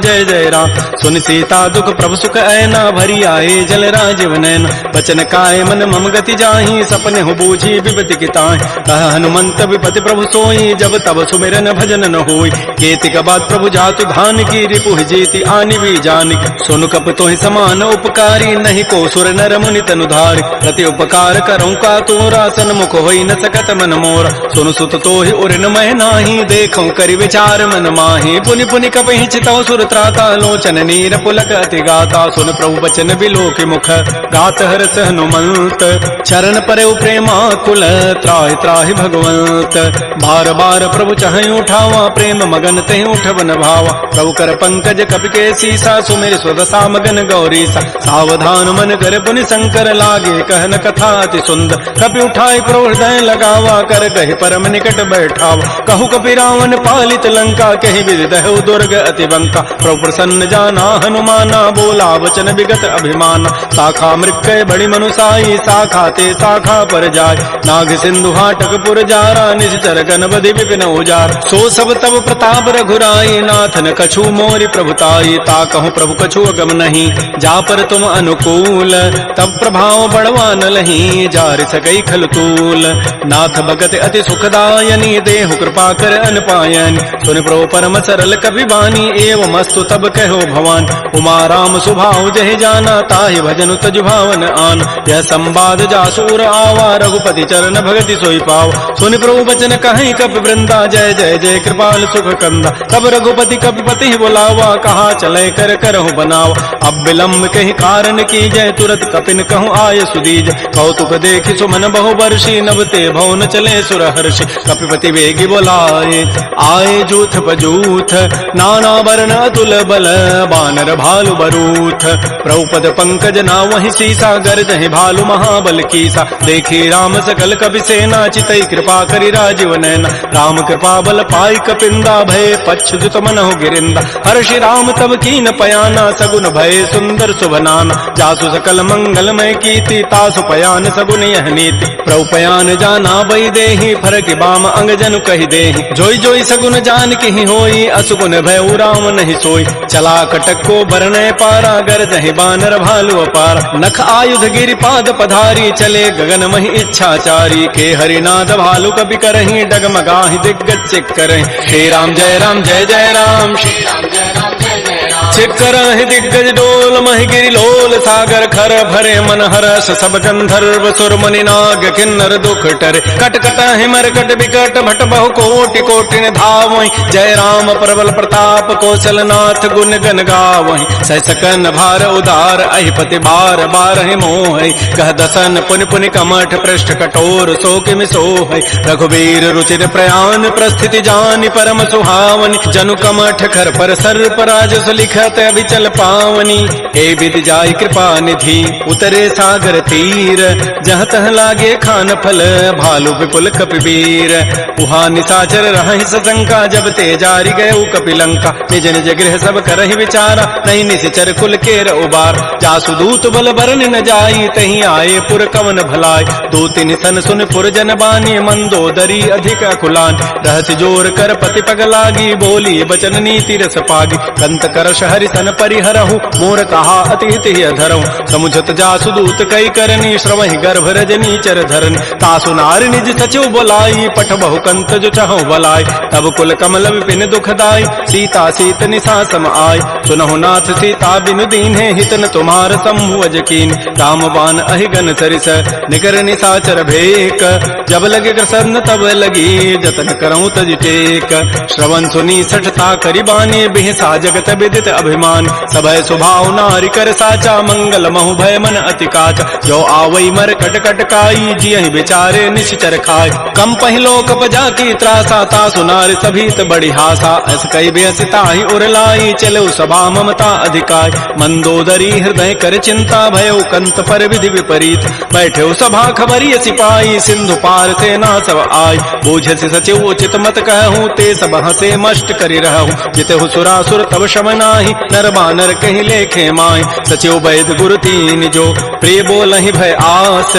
Speaker 1: जय जय राम सुन सीता दुख प्रभु सुख ऐना भरी आए जल राजीव नैन बचन काय मन मम गति जाहि सपने हो बूझी विपति की ताहि कह हनुमंत विपति प्रभु सोई जब तब सुमिरन भजन न होई केतिक बाद प्रभु जातु धान की रिपुह जीति आनि भी जान सुन कप तोहि समान उपकारी नहीं को सुर नर मुनि तनुधारि प्रति उपकार करऊं का तोरा सन्मुख होई न सकत मन मोरा सुन सुत तोहि उरिन मैं नाही देखऊं करि विचार मन माहि पुनि पुनि कपहि चितौ सुर त्राता लोचन नीर पुलक अति गाता सुन प्रभु बचन बिलोक मुख गात हरस हनुमंत चरण परे प्रेमा कुल त्राहि त्राहि भगवंत बार बार प्रभु चहई उठावा प्रेम मगन तहि उठवन भावा प्रभु कर पंकज कपि के सीसा सुमिर स्वदसा मगन गौरीसा सावधान मन कर पुनि शंकर लागे कहन कथा अति सुंदर कपि उठाई प्रभु हृदय लगावा कर कहि परम निकट बैठावा कहु कपि रावण पालित लंका कहि विदहु दुर्ग अति बंका प्रभु प्रसन्न जाना हनुमाना बोला वचन विगत अभिमान शाखा मृक्कय बड़ी मनुसाई शाखा ते शाखा पर जाय नाग सिंधु हाटक पुर जारा निश्चर गणपति विपिन उजार सो सब तब प्रताप रघुराई नाथन कछु मोरि प्रभुताई ता कहूँ प्रभु कछु अगम नहीं जा पर तुम अनुकूल तब प्रभाव बढ़वा न लही जार सकई खलतूल नाथ भगत अति सुखदायनी देहु कृपा कर अनपायन सुन प्रभु परम सरल कवि बानी एवं मस्तु तब कहो भवान उमा राम सुभाव जह जाना ताहि भजन तज भावन आन यह संवाद जासूर आवा रघुपति चरण भगति सोई पाव सुन प्रभु बचन कहीं कप वृंदा जय जय जय कृपाल सुख कंदा तब रघुपति कपिपति बुलावा कहा चले कर करहु बनावा अब विलम्ब कहीं कारण की जय तुरत कपिन कहूँ आय सुदीज कौतुक देखि सुमन बहु वर्षी नभते भवन चले सुर हर्षि कपिपति वेगी बोलाए आए जूथ बजूथ नाना वर्ण अतुल बल बानर भालु बरूथ प्रभुपद पंकज ना वही सीसा गर्जहि भालु महाबल कीसा देखी राम सकल कपि सेना चितई कृपा करि राजीव नैना राम कृपा बल पाई कपिंदा भय पच्छुत मनहु गिरिंदा हर्षि राम तब कीन पयाना सगुन भय सुंदर सुभनाना जासु सकल मंगलमय कीर्ति तासु पयान सगुन यह नीति प्रभु पयान जाना बई देहि फरक बाम अंग जनु कहि देहि जोई जोई सगुन जान की होई असुगुन भय राम नहीं सोई चला कटक को भरने पारा गरजहि बानर भालु अपार नख आयुध गिरि पाद पधारी चले गगन महि इच्छाचारी के हरिनाद भालु कपि करहि डगमगाहि दिग्गज चिक करहि श्री राम जय जय राम श्री राम जय जय राम करहि दिग्गज डोल महि गिरि लोल सागर खर भरे मन हरस सब गंधर्व सुर मुनि नाग किन्नर दुख टरे कट कटहि मरकट विकट भट बहु कोटि कोटि धावहि जय राम प्रबल प्रताप कौशल नाथ गुण गन गावहि सहस सकन भार उदार अहिपति बार बारहि मोहि कह दसन पुनि पुनि कमठ पृष्ठ कठोर सो किमि सोहि रघुवीर रुचिर प्रयान प्रस्थिति जानि परम सुहावनि जनु कमठ खर पर सर्प राजस लिखत अभिचल पावनी हे विधि जाय कृपा निधि उतरे सागर तीर जहाँ तह लागे खान फल भालु विपुल कपिवीर उहा निशाचर रहहि सशंका जब ते जारी गए कपिलंका निज निज गृह सब करहि विचारा नहीं निश्चर कुल केर उबार जासु दूत बल बरन न जाई तही आए पुर कवन भलाय दो तीन सन सुन पुर जन बानी मंदोदरी अधिक अकुलान रहस्य जोर कर पति पग लागी बोली बचन नीति रस पागी कंत करश हरि सन परिहरहु मोर कहा अतिथि अधरहु समुझत जासु दूत कई करनी श्रवहि गर्भ रजनी चर धरन तासु नार निज सचिव बोलाई पठ बहु कंत जो चहु बलाई तब कुल कमल विपिन दुखदाई सीता सीत निशा सम आय सुनहु नाथ सीता बिनु दीन्हे हितन तुम्हार संभुवज कीन रामबान अहिगन सरिस निकर निशाचर भेक जब लगे प्रसन्न तब लगी जतन करऊं तज टेक श्रवण सुनी सठता करिबानी बिहसा जगत विदित अभिमान सबय स्वभाव नारी कर साचा मंगल महु भय मन अति काच जो आवई मर कट कट काई जियहि बेचारे निश्चर खाय कम पहिलो कपजा की त्रासा ता सुनार सभीत बड़ी हासा अस कई बेसिता ही उरलाई चलो सभा ममता अधिकार मंदोदरी हृदय कर चिंता भयो कंत पर विधि विपरीत बैठे सभा खबरी सिपाही सिंधु पार सेना सब आय बोझ से सचिव उचित मत कहूँ ते सब हसे मष्ट करी रहूँ जितहु सुरासुर तब शम नाही नर बानर कहीं लेखे माय सचिव वैद गुरु तीन जो प्रिय बोलहि भय आस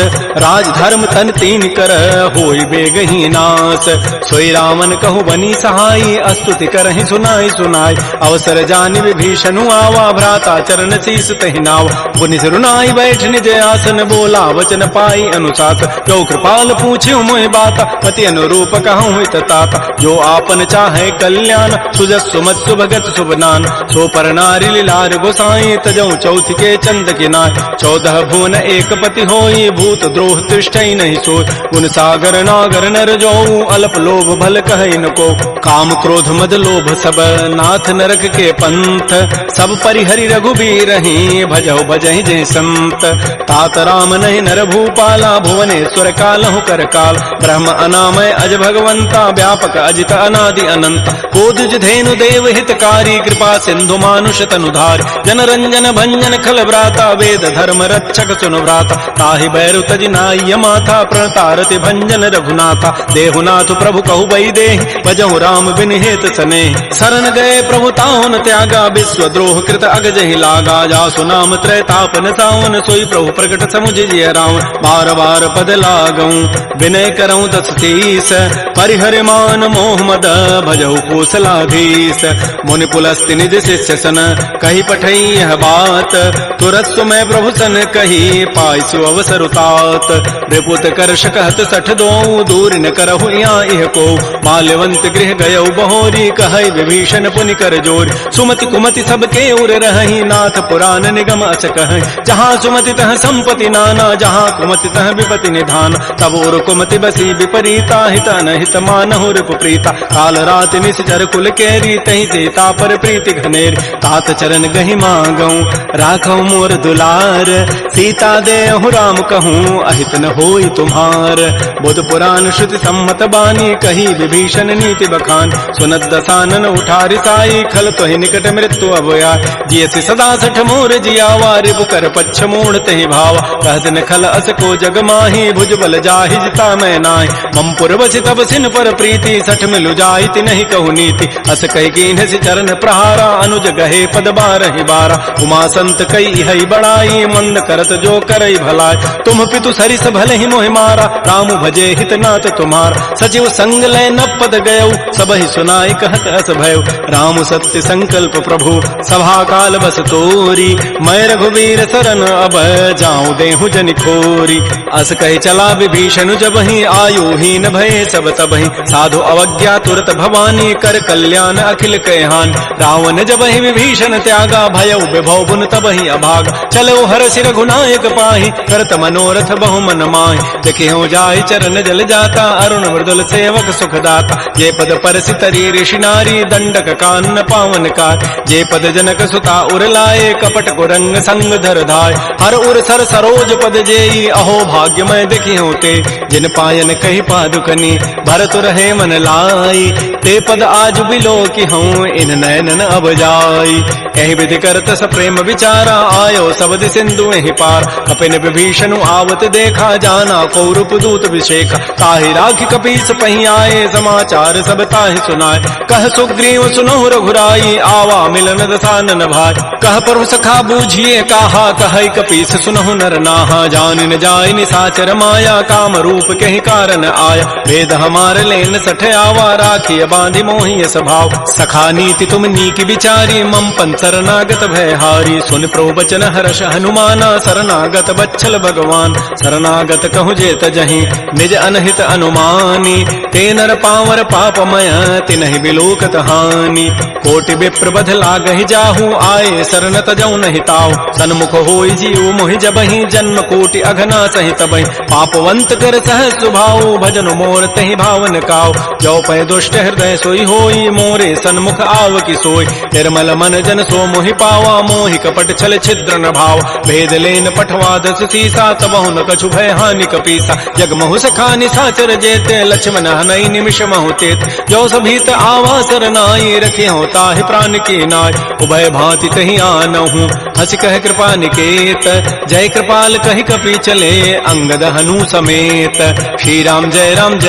Speaker 1: राज धर्म तन तीन कर होई बेगही नास सोई रामन कहु बनी सहाई अस्तुति करहि सुनाई सुनाई अवसर जानि विभीषणु आवा भ्राता चरण शीस तहि नाव पुनि सिरुनाई बैठ निज आसन बोला वचन पाई अनुशास जो कृपाल पूछ्यु मोहि बात पति अनुरूप कहूँ हित ताता जो आपन चाहे कल्याण सुजस सुमत सुभगत सुबनान सो पर नारी लीलार गोसाई तजऊ चौथ के चंद किनाय 14 भुवन एक पति होई भूत द्रोह तिष्ठई नहीं सोय गुण सागर नागर नर जो अल्प लोभ भल कहै न को काम क्रोध मद लोभ सब नाथ नरक के पंथ सब परिहरि रघुबीर ही भजौ भजहि जय संत तात राम नहीं नर भूपाला भुवनेश्वर कालहु कर काल ब्रह्म अनामय अज भगवंता व्यापक अजित अनादि अनंत कोदुज धेनु देव हितकारी कृपा सिंधु मानुष तनुधार जन रंजन भंजन खल व्राता वेद धर्म रक्षक सुनु व्राता ताहि बैरु तजि नाय माथा प्रणतारति भंजन रघुनाथा देहुनाथ प्रभु कहु बई देहि भजहु राम बिन हेत सने शरण गए प्रभु ताहुन त्यागा विश्व द्रोह कृत अगजहि लागा जासु नाम त्रैतापन सावन सोई प्रभु प्रकट समुझ जिय रावण बार बार पद लागऊं विनय करऊं 10 परिहरि मान मोह मद भजहु कौशलाधीश मुनि पुलस्ति निज शिष्य सन कही पठई यह बात तुरत सुमय प्रभु सन कही पाइसु अवसर उतात रिपुत कर्ष कहत 62 दूर न करहु यहाँ इह को माल्यवंत गृह गयौ बहोरी कहै विभीषण पुनि कर जोर सुमति कुमति सबके उर रहहि नाथ पुराण निगम अस कहै जहाँ सुमति तह संपति नाना जहाँ कुमति तह विपति निधान तब उर कुमति बसी विपरीता हित अनहित मानहु रिपु प्रीता काल रात निश्चर कुल केरी तहि सीता पर प्रीति घनेर तात चरण गहि मांगऊ राखऊ मोर दुलार सीता देहु राम कहूँ अहित न होई तुम्हार बुध पुराण श्रुति सम्मत बानी कही विभीषण नीति बखान सुनत दसानन उठारि साई खल तोहि निकट मृत्यु अभया जियसि सदा सठ मोर जियावा रिपु कर पच्छ मूढ़ तहि भावा कहत न खल अस को जग माही भुज बल जाहि जिता मैं नाहि मम पुरवसि तब सिन पर प्रीति सठ मिलु जाइति नहीं कहु नीति अस कहि कीन्हसि चरण प्रहारा अनुज गहे पद बारहि बारा उमा संत कई हई बड़ाई मंद करत जो करई भलाई तुम पितु सरिस भले ही मोहि मारा राम भजे हित नाथ तुम्हार सचिव संग लय न पद गयौ सबहि सुनाई कहत अस भयउ राम सत्य संकल्प प्रभु सभा काल बस तोरी मैं रघुवीर शरण अब जाऊं देहु जनि खोरी अस कहि चला विभीषण जब ही आयु हीन भय सब तबहि साधु अवज्ञा तुरत भवानी कर कल्याण अखिल कहहान रावण जब ही विभीषण त्यागा भयउ विभव बुन तबहि अभाग चलो हरषि रघुनायक पाहि करत मनोरथ बहु मन माहि देखि हो जाय चरण जल जाता अरुण मृदुल सेवक सुखदाता जे पद परसि तरी ऋषि नारी दंडक कानन पावन कार जे पद जनक सुता उर लाए कपट कुरंग संग धर धाय हर उर सर सरोज पद जेई अहो भाग्यमय देखि होते जिन पायन कही पादुकनी भरत रहे मन लाई ते पद आज बिलो की हूँ इन नयनन अब जाई कहीं विधि करत स प्रेम विचारा आयो सबद सिंधु ही पार कपिन विभीषण आवत देखा जाना कौरूप दूत विषेख ताहि राखी कपीस पही आए समाचार सब ताहि सुनाए कह सुग्रीव सुनो रघुराई आवा मिलन दसानन भाई कह प्रभु सखा बूझिए कहा कह कपीस सुनहु नर नाहा जान न जाय निसाचर माया काम रूप के ही कारण आया भेद हमार लेन सठ आवा राखी बांधि मोहि स्वभाव सखा नीति तुम नीक विचारी मम पन शरणागत भयहारी सुन प्रवचन हर्ष हनुमाना शरणागत बच्छल भगवान शरणागत कहु जेत जहीं निज अनहित अनुमानी ते नर पावर पापमय तिनहि बिलोकत हानि कोटि विप्र बध लागहि जाहू आए शरण तजौ नहि ताऊ सन्मुख होई जीव मोहि जबहि जन्म कोटि अघना सहित बहि पापवंत कर सह सुभाऊ भजन मोर तहि भावन काऊ जो पै दुष्ट हृदय सोई होई मोरे सन्मुख आव की सोई निर्मल मन जन सो मोहि पावा मोहि कपट छल छिद्र न भाव भेद लेन पठवा दस सीसा तबहु न कछु भय हानि कपीसा जग महु सखा निसाचर जेते लक्ष्मण हनई निमिष महु तेत जो सभीत आवा सरनाई रखे होता है प्राण की नाय उभय भांति तहि आनहु हस कह कृपा निकेत जय कृपाल कहि कपि चले अंगद हनु समेत श्री राम जय राम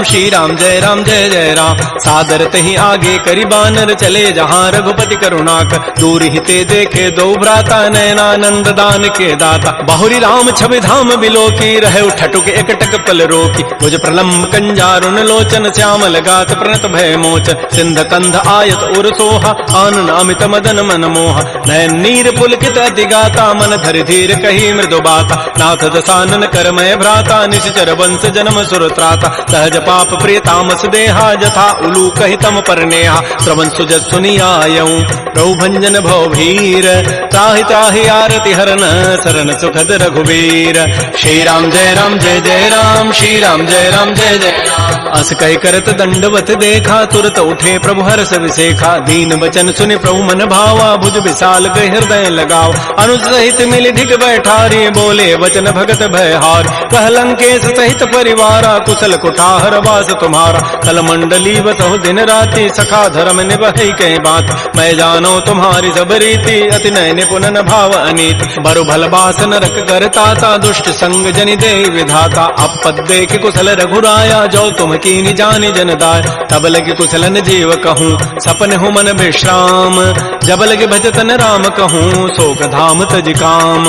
Speaker 1: श्री राम जय जय राम सादर तहि आगे करि बानर चले जहाँ रघुपति करुणाक दूर हिते देखे दो भ्राता नयनानंद दान के दाता बहुरी राम छवि धाम बिलो की रहे ठटुक एकटक पल रोकी भुज प्रलम्ब कंजारुन लोचन श्यामल गात प्रणत भय मोच सिंध कंध आयत उर सोहा आनन अमित मदन मन मोहा नयन नीर पुलकित अति गाता मन धर धीर कही मृदु बाता नाथ दसानन करमय भ्राता निश्चर वंश जन्म सुर त्राता सहज पाप प्रिय तामस देहा जथा उलू कहि तम पर नेहा श्रवण सुजत सुनियायऊं प्रभु भंजन भव भीर ताहि ताहि आरति हरन शरण सुखद रघुवीर श्री राम जय राम श्री राम जय राम अस कह करत दंडवत देखा तुरत उठे प्रभु हर्ष विसेखा दीन वचन सुनि प्रभु मन भावा भुज विशाल गए हृदय लगाव अनुज सहित मिल धिक बैठारी बोले वचन भगत भयहार कह लंकेश सहित परिवारा कुशल कुठार वास तुम्हारा कल मंडली बसहु दिन राति सखा धर्म निभई कई बात मैं जानो तुम्हारी सब रीति अति नय निपुण भाव अनीत बरु भल बास नरक करताता दुष्ट संग जनि दे विधाता अपद देख कुशल रघुराया जो तुम कीनि जानि जनदाय तब लगे कुशलन जीव कहूँ सपन हूँ मन विश्राम जब लगे भजतन राम कहूँ शोक धाम तज काम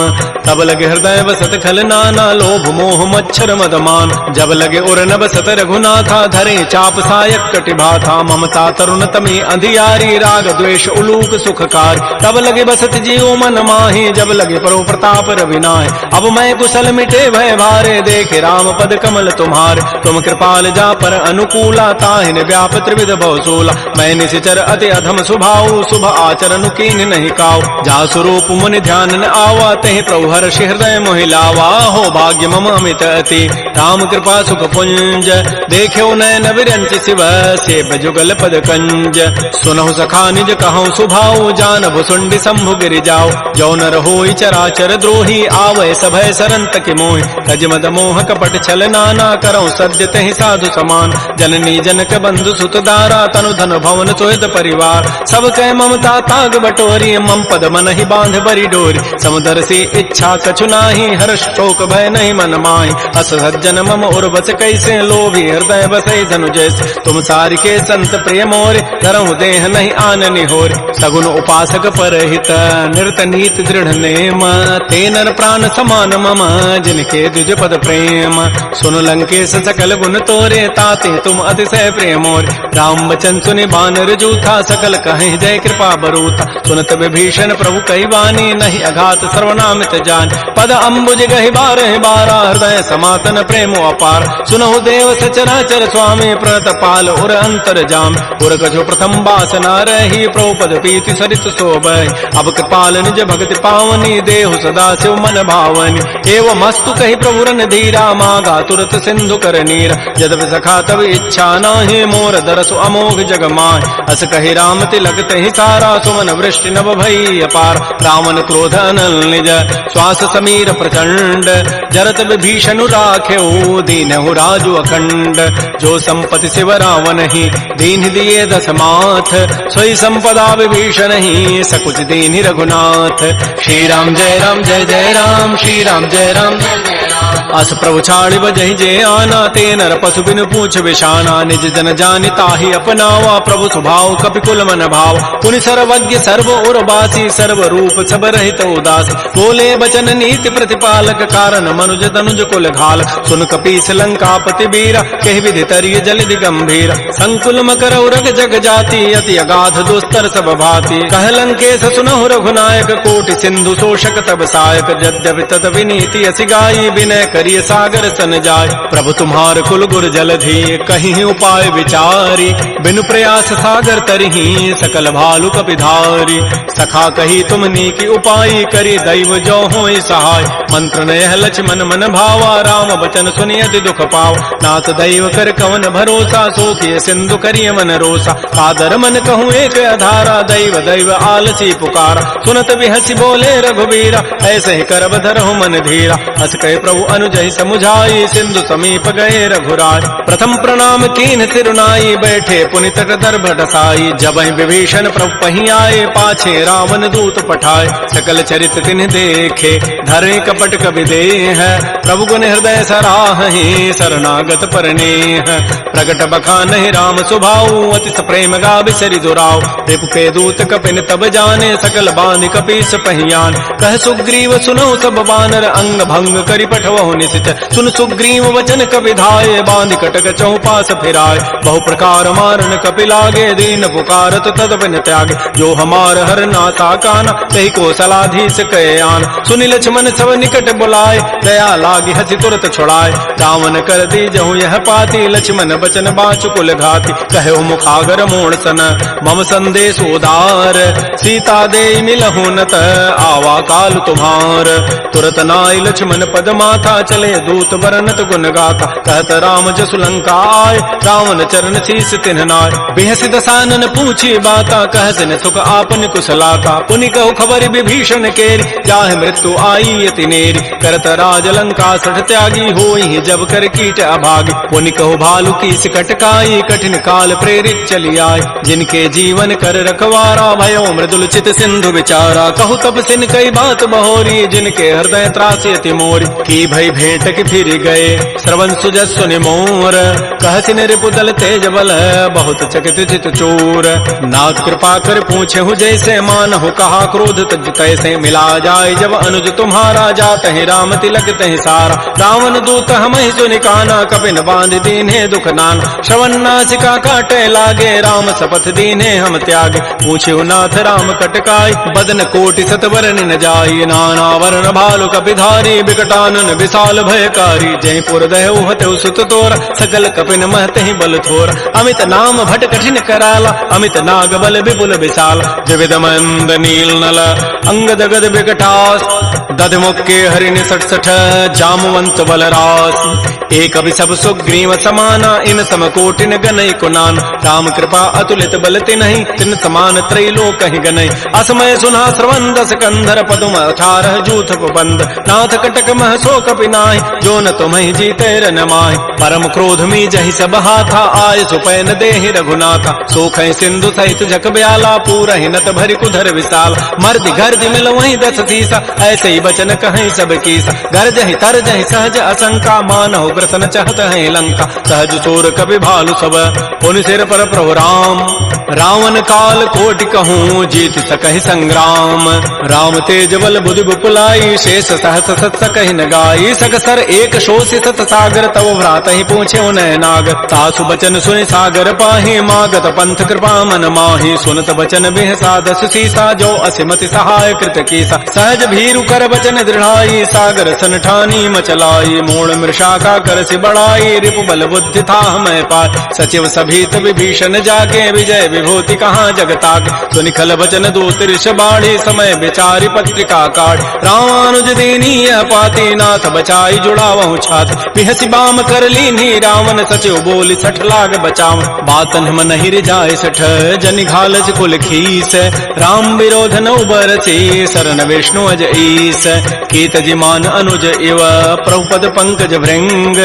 Speaker 1: तब लगे हृदय बसत खल नाना लोभ मोह मच्छर मदमान जब लगे उर न बसत रघुनाथा धरे चाप सायक कटिभा था ममता तरुण तमी अंधियारी राग द्वेष उलूक सुखकार तब लगे बसत जीव मन माही जब लगे परो प्रताप रविनाय अब मैं कुशल मिटे भय भारे देखे राम पद कमल तुम्हारे तुम कृपाल जा पर अनुकूला ताहिन व्याप त्रिविध भवसूला मैं निशिचर अति अधम सुभाऊ शुभ आचरण कीन नहीं काऊ जा स्वरूप मुनि ध्यान न आवा तहि प्रभु हर्षि हृदय मोहिलावा हो भाग्य मम अमित अति राम कृपा सुख पुंज देखो नयन विरंच शिव सेव जुगल पद कंज सुनहु सखा निज कहूँ सुभाऊ जान भुसुंडी शंभु गिरि जाओ जो नर होई चराचर द्रोही आवै सभय सरंत के मोहि तज मद मोह कपट छल नाना करौ सद्य तहि साधु समान जननी जनक बंधु सुत दारा तनु धन भवन सोहित परिवार सब कह ममता ताग बटोरी मम पद मन ही बांध बरी डोरी समुदर से इच्छा कछु नाही हर्ष शोक भय नहीं मन माही अस सज्जन मम उर्वस कैसे लोभी हृदय बसै धनु जैसे तुम सारि के संत प्रिय मोरे धरहु देह नहीं आननि होरे सगुन उपासक परहित निरत नीत दृढ़ नेम ते नर प्राण समान मम जिनके द्विज पद प्रेम सुन लंकेश सकल गुण तोरे ताते तुम अतिशय प्रेमोर राम वचन सुनि बानर जूथा सकल कहें जय कृपा बरूथा सुनत विभीषण प्रभु प्रभु कही बानी, नहीं अघात सर्वनामित जान। पद अम्बुज गहि बारह बारा, हृदय समातन प्रेम अपार। सुनहु देव सचराचर स्वामी, प्रणत पाल उर अंतर जाम। उर कछो प्रथम वासना रही, प्रभुपद पीति सरित शोभहि। अब कृपाल निज भक्ति पावनी, देहु सदा शिव मन भावनी। एवं मस्तु कही प्रभु रन धीरा, मागा तुरत सिंधु कर नीर। यद्यपि सखा तब इच्छा नाही, मोर दरसु अमोघ जग माय। अस कही राम तिलक तहि सारा, सुमन वृष्टि नभ भई अपार। रावण क्रोध अनल निज, श्वास समीर प्रचंड। जरत विभीषण राख्यो, दीनहु राजु अखंड। जो संपत्ति शिव रावण ही, दीन दिए दस माथ। सोई संपदा विभीषण ही, सकुच दीन रघुनाथ।
Speaker 2: श्री राम जय राम जय जय राम, श्री राम जय राम जय जय राम।
Speaker 1: अस प्रभु छाड़ि बजहि जे आना, ते नर पशु बिनु पूछ विषाना। निज जन जानि ताहि अपनावा, प्रभु स्वभाव कपिकुल मन भाव। पुनि सर्वज्ञ सर्व उर्वासी, सर्व रूप सब रहित उदास। बोले बचन नीति प्रतिपालक, कारण मनुज तनुज कुल घाल। सुन कपीस लंकापति वीर, कहि विधि तरिय जलधि गंभीर। संकुल मकर उरग जग जाति, अति अगाध दुस्तर सब भाति। कह लंकेश सुनहु रघुनायक, कोटि सिंधु शोषक तब सायक। यद्यपि तद विनीति असि गाई, विनय करिय सागर सन जाय। प्रभु तुम्हार कुल गुर जलधि, कहीं उपाय विचारी। बिनु प्रयास सागर तरही, सकल भालु कपिधारी। सखा कही तुम नीकी उपाय, करी दैव जो होय सहाय। मंत्र नयह लक्ष्मण मन भावा, राम बचन सुनि अति दुख पाव। नाथ दैव कर कवन भरोसा, सोखिय सिंधु करिय मन रोसा। कादर मन कहूँ एक अधारा, दैव दैव आलसी पुकारा। सुनत बिहसी बोले रघुबीरा, ऐसे ही करब धरहु मन धीरा। हस कहे प्रभु अनुजहि समुझाई, सिंधु समीप गए रघुराय। प्रथम प्रणाम कीन तिरुनाई, बैठे पुनि तट दर्भ डसाई। जबहि विभीषण प्रभु पहि आए, पाछे रावण दूत पठाए। सकल चरित तिन्ह देखे, धरे कपट कबि देह। प्रभु गुण हृदय सराहि, शरणागत परनेह। प्रगट बखानहि राम सुभाऊ, अति प्रेम गावि सरि दुराव। रिपु के दूत कपिन तब जाने, सकल बांधि कपीस पहियान। कह सुग्रीव सुनो सब बानर, अंग भंग करि पठवहु निशिच। सुन सुग्रीव वचन कपि धाये, बांधि कटक चहुपास फिराय। बहु प्रकार मारन कपि लागे, दीन पुकारत तद बिन त्यागे। जो हमार हर नाथा काना, तहि को सलाधीश कहे आन। सुनि लक्ष्मण सब निकट बुलाए, दया लागी हसी तुरत छुड़ाए। रावण कर दीजहु यह पाती, लक्ष्मण बचन बाचु कुल घाती। कहो मुखागर मोण सन, मम संदेश उदार। सीता दे मिलहु नत, आवा काल तुम्हार। तुरत नाई लक्ष्मण पद माथा, चले दूत बरनत गुण गाथा। कहत राम जसु लंका आय, रावण चरण शीस तिन्ह नाय। बिहसि दसानन पूछी बाता, कहसिन सुख आपन कुशलाता। पुनि कहु खबर विभीषण केरी, जाहि मृत्यु आई अति नेरी। करत राज लंका सठ त्यागी, होई जब कर कीट अभागी। पुनि कहु भालु की सिकटकाई, कठिन काल प्रेरित चली आय। जिनके जीवन कर रखवारा, भयो मृदुल चित सिंधु विचारा। कहु तब सिन कई बात बहोरी, जिनके हृदय त्रासी अति मोरी। की भई भेंट की फिर गए, श्रवण सुजस सुनि मोर। कहसिन रिपु दल तेज बल, बहुत चकित चित चोर। नाथ कृपा कर पूछे हूँ जैसे, मानहु कहा क्रोध तज तैसे। मिला जाय जब अनुज तुम्हारा, जात है राम तिलक तहि सारा। रावण दूत हमहि सुनि काना, कपिन बांध दीन्हे दुख नाना। श्रवण नासिका काटे लागे, राम शपथ दीन्हे हम त्यागे। पूछे नाथ राम कटकाई, बदन कोटि सतवरन न जाई। नाना वर्ण भालु कपिधारी, विकटानन विशाल भयकारी। जय पुर दहु हतउ सुत तोर, सकल कपिन महतहि बल थोर। अमित नाम भट कठिन कराला, अमित नाग बल विपुल विशाल। विविध मंद नील नल, अंगद गद विकटास। दध मुक्के हरिण सठ सठ, जामवंत बलरास। एक अभि सब सुग्रीव समाना, इन सम कोटिन गनई कुनान। राम कृपा अतुलित बल तिन्हि, तिन समान त्रैलोक ही गनई। असमय सुना श्रवण दस कंधर, पदुम 18 जूथ बंद। नाथ कटक मह सो कपि नाहि, जो न तुम्हि जीते रन माहि। परम क्रोध मी जहि सब हाथा, आय सुपैन देहि रघुनाथा। सोखै सिंधु सहित जक ब्याला, पूरहि नत भरि कुधर विशाल। मर्दि गर्दि मिल वहीं 10 सीसा, ऐसे ही बचन कहीं सब कीसा। गर्जहि तरजहि सहज असंका, मानहु ग्रसन चहत है लंका। सहज सूर कपि भालु सब पुनि सिर पर प्रभु राम। रावण काल कोटि कहूँ जीत सकहि संग्राम। राम तेज बल बुद्धि बुपुलाई शेष सहस सत सकहि न गाई। सकसर एक शोषि सत सागर तव भ्रात ही पूछे उनय नाग। सासु बचन सुनि सागर पाहि मागत पंथ कृपा मन माहि। सुनत बचन बिह साधस सीसा जो असिमति सहाय कृत कीसा। सहज भीरु कर बचन दृढ़ाई सागर सन ठानी मचलाई। मूल मृषा का कर सि बढ़ाई रिपु बल बुद्धि था मैं पाय। सचिव सभीत विभीषण जागे विजय विभूति कहाँ जगताग। सुनि खल बचन दूत ऋष बाढ़ी समय विचारि पत्रिका काढ़। रामानुज दीनी यह पाती नाथ बचाई जुड़ावहु छात। बिहसि बाम कर लीन्ही रावण सचिव बोली सठ लाग बचाव। बातन हम नहीं रिझाए सठ जनि घालज कुल खीस। राम विरोध न उबरसी शरण विष्णु अज ईस। कीत जिमान अनुज इव प्रभुपद पंकज भृंग।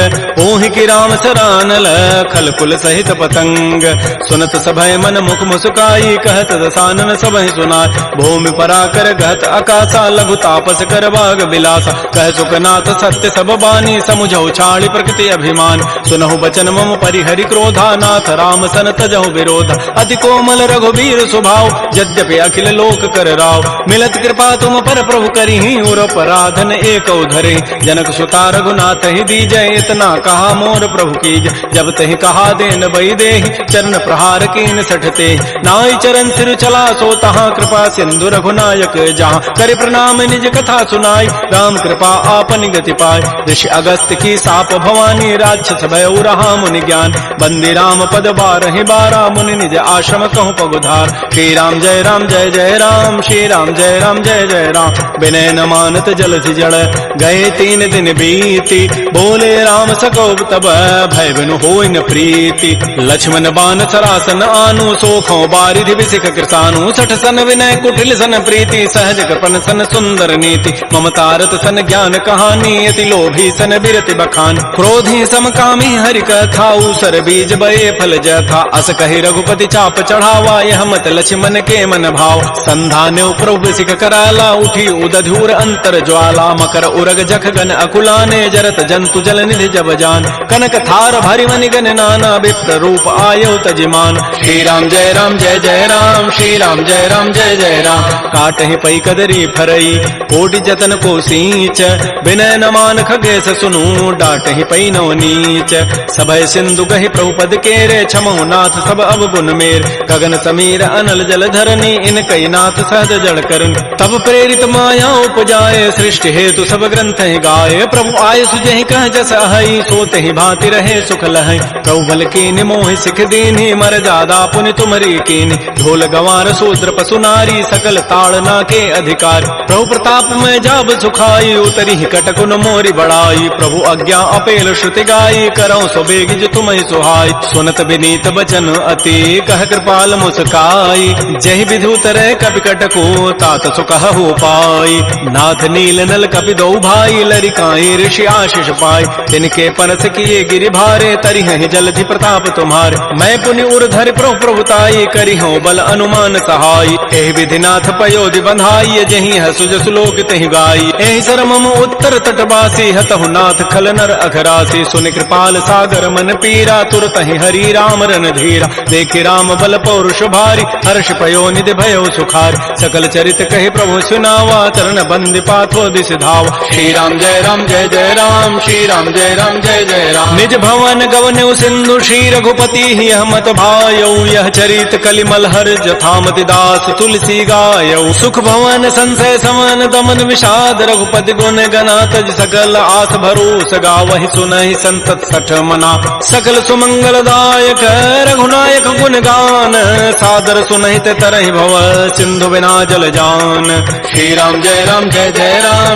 Speaker 1: ओहि की राम सरानल खल कुल सहित पतंग। सुनत सभय मन मुख मुस्काई कहत दसानन सबहि सुनाय। भूमि पराकर गहत आकाशा लघु तापस कर बाग बिलासा। कह सुखनाथ सत्य सब बानी समुझौ छाड़ी प्रकृति अभिमान। सुनहु बचन मम परिहरि क्रोधा नाथ राम सन तजहु विरोधा। अति कोमल रघुबीर स्वभाव यद्यपि अखिल लोक कर राव। मिलत कृपा तुम पर प्रभु करिहि उर पराधन एक धरे। जनक सुता रघुनाथ ही दीजय इतना कहा मोर प्रभु कीज। जब तहि कहा देन बई देहि चरण प्रहार कीन सठते। नाई चरण सिर चला सो तहाँ कृपा सिंधु रघुनायक जहाँ। करे प्रणाम निज कथा सुनाई राम कृपा आपन गति पाय। ऋषि अगस्त की साप भवानी राक्षस भय रहा मुनि ज्ञान। बंदी राम पद बारहि बारा मुनि निज आश्रम कहूँ पगुधार। श्री राम जय राम जय जय राम श्री राम जय राम जय जय राम। विनय न मानत जलधि जड़ गए 3 दिन बीती। बोले राम सको तब भय बिनु होई न प्रीति। लक्ष्मण बान सरासन आनु सोखों बारिधि विसिख कृसानु। सठ सन विनय कुटिल सन प्रीति सहज कृपन सन सुंदर नीति। ममतारत सन ज्ञान कहानी अति लोभी सन बिरति बखान। क्रोधी समकामी हरि कथा उसर बीज बये फल जथा। अस कहि रघुपति चाप चढ़ावा यह मत लक्ष्मण के मन भाव। संधान्यो प्रभु सिख कराला उठी उदधूर अंतर ज्वाला। मकर उरग जख गन अकुलाने जरत जंतु जल निधि जब जान। कनक थार भरि मनि गन नाना विप्र रूप आयो तजिमान। श्री राम जय राम जय जय राम श्री राम जय राम जय जय राम। काटहि पई कदरी फरई कोटि जतन को सींच। विनय न मान खगेश सुनु डाटहि पई नौ नीच। सभय सिंधु गहि प्रभुपद केरे छमहु नाथ सब अब गुण मेर। गगन समीर अनल जल धरनी इन कई नाथ सहज जड़ करन। तब प्रेरित माया उपजाए सृष्टि हेतु सब ग्रंथ ही गाये। प्रभु आय सुजहि कह जस अहै सोते ही भांति रहे सुख लहै। प्रभु बल कीनि मोहि सिख दीन्हि मर जादा पुनि तुमरी कीनि। ढोल गंवार शूद्र पशु नारी सकल ताड़ना के अधिकार। प्रभु प्रताप में जाब सुखाई उतरी ही कटकुन मोरी बढ़ाई। प्रभु आज्ञा अपेल श्रुति गाई करौ सो बेगिज तुम्हि सुहाई। सुनत विनीत बचन अति कह कृपाल मुस्काई। जहि विधि उतरै कपि कटको तात सुकह हो पाई। नाथ नील नल कपि दो भाई लरिकाई ऋषि आशीष पाई। तिनके परस किए गिरि भारे तरिहहि जलधि प्रताप तुम्हारे। मैं पुनि उर्धर प्रभु प्रभुताई करिहौ बल अनुमान सहाय। एहि विधि नाथ पयोधि बंधाई जहि हसु जसु लोक तहि गाई। एहि सर मम उत्तर तटवासी हतहु नाथ खल नर अघरासी। सुनि कृपाल सागर मन पीरा तुरत ही हरि राम रन धीरा। देखे राम बल पौरुष भारी हर्ष पयो निधि भयो सुखार। सकल चरित कहे प्रभु सुनावा चरण बंद पाथो दिस धावा। श्री राम जय राम जय जय राम श्री राम जय राम जय जय राम। निज भवन गवन्यु सिंधु श्री रघुपति यह मत भायौ। यह चरित कलिमल हर जथामति दास तुलसी गायौ। सुख भवन संशय समन दमन विषाद रघुपति गुण गना तज सकल आस भरोस गावहि सुनहि संतत सठ मना। सकल सुमंगल दायक रघुनायक गुण गान सादर सुनहित तरहि भव सिंधु बिना जल जान। श्री राम जय राम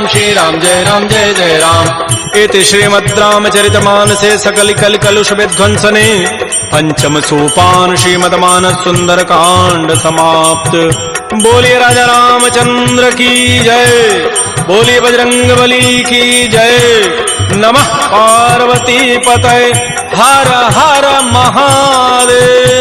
Speaker 1: श्री राम जय जय राम। इति श्रीमद् रामचरितमानसे सकल कल कलुष विध्वंसने पंचम सोपान श्रीमद्मानस सुंदर कांड समाप्त। बोलिए राजा रामचंद्र की जय। बोलिए बजरंग बली की जय। नमः पार्वती पतये हर हर महादेव।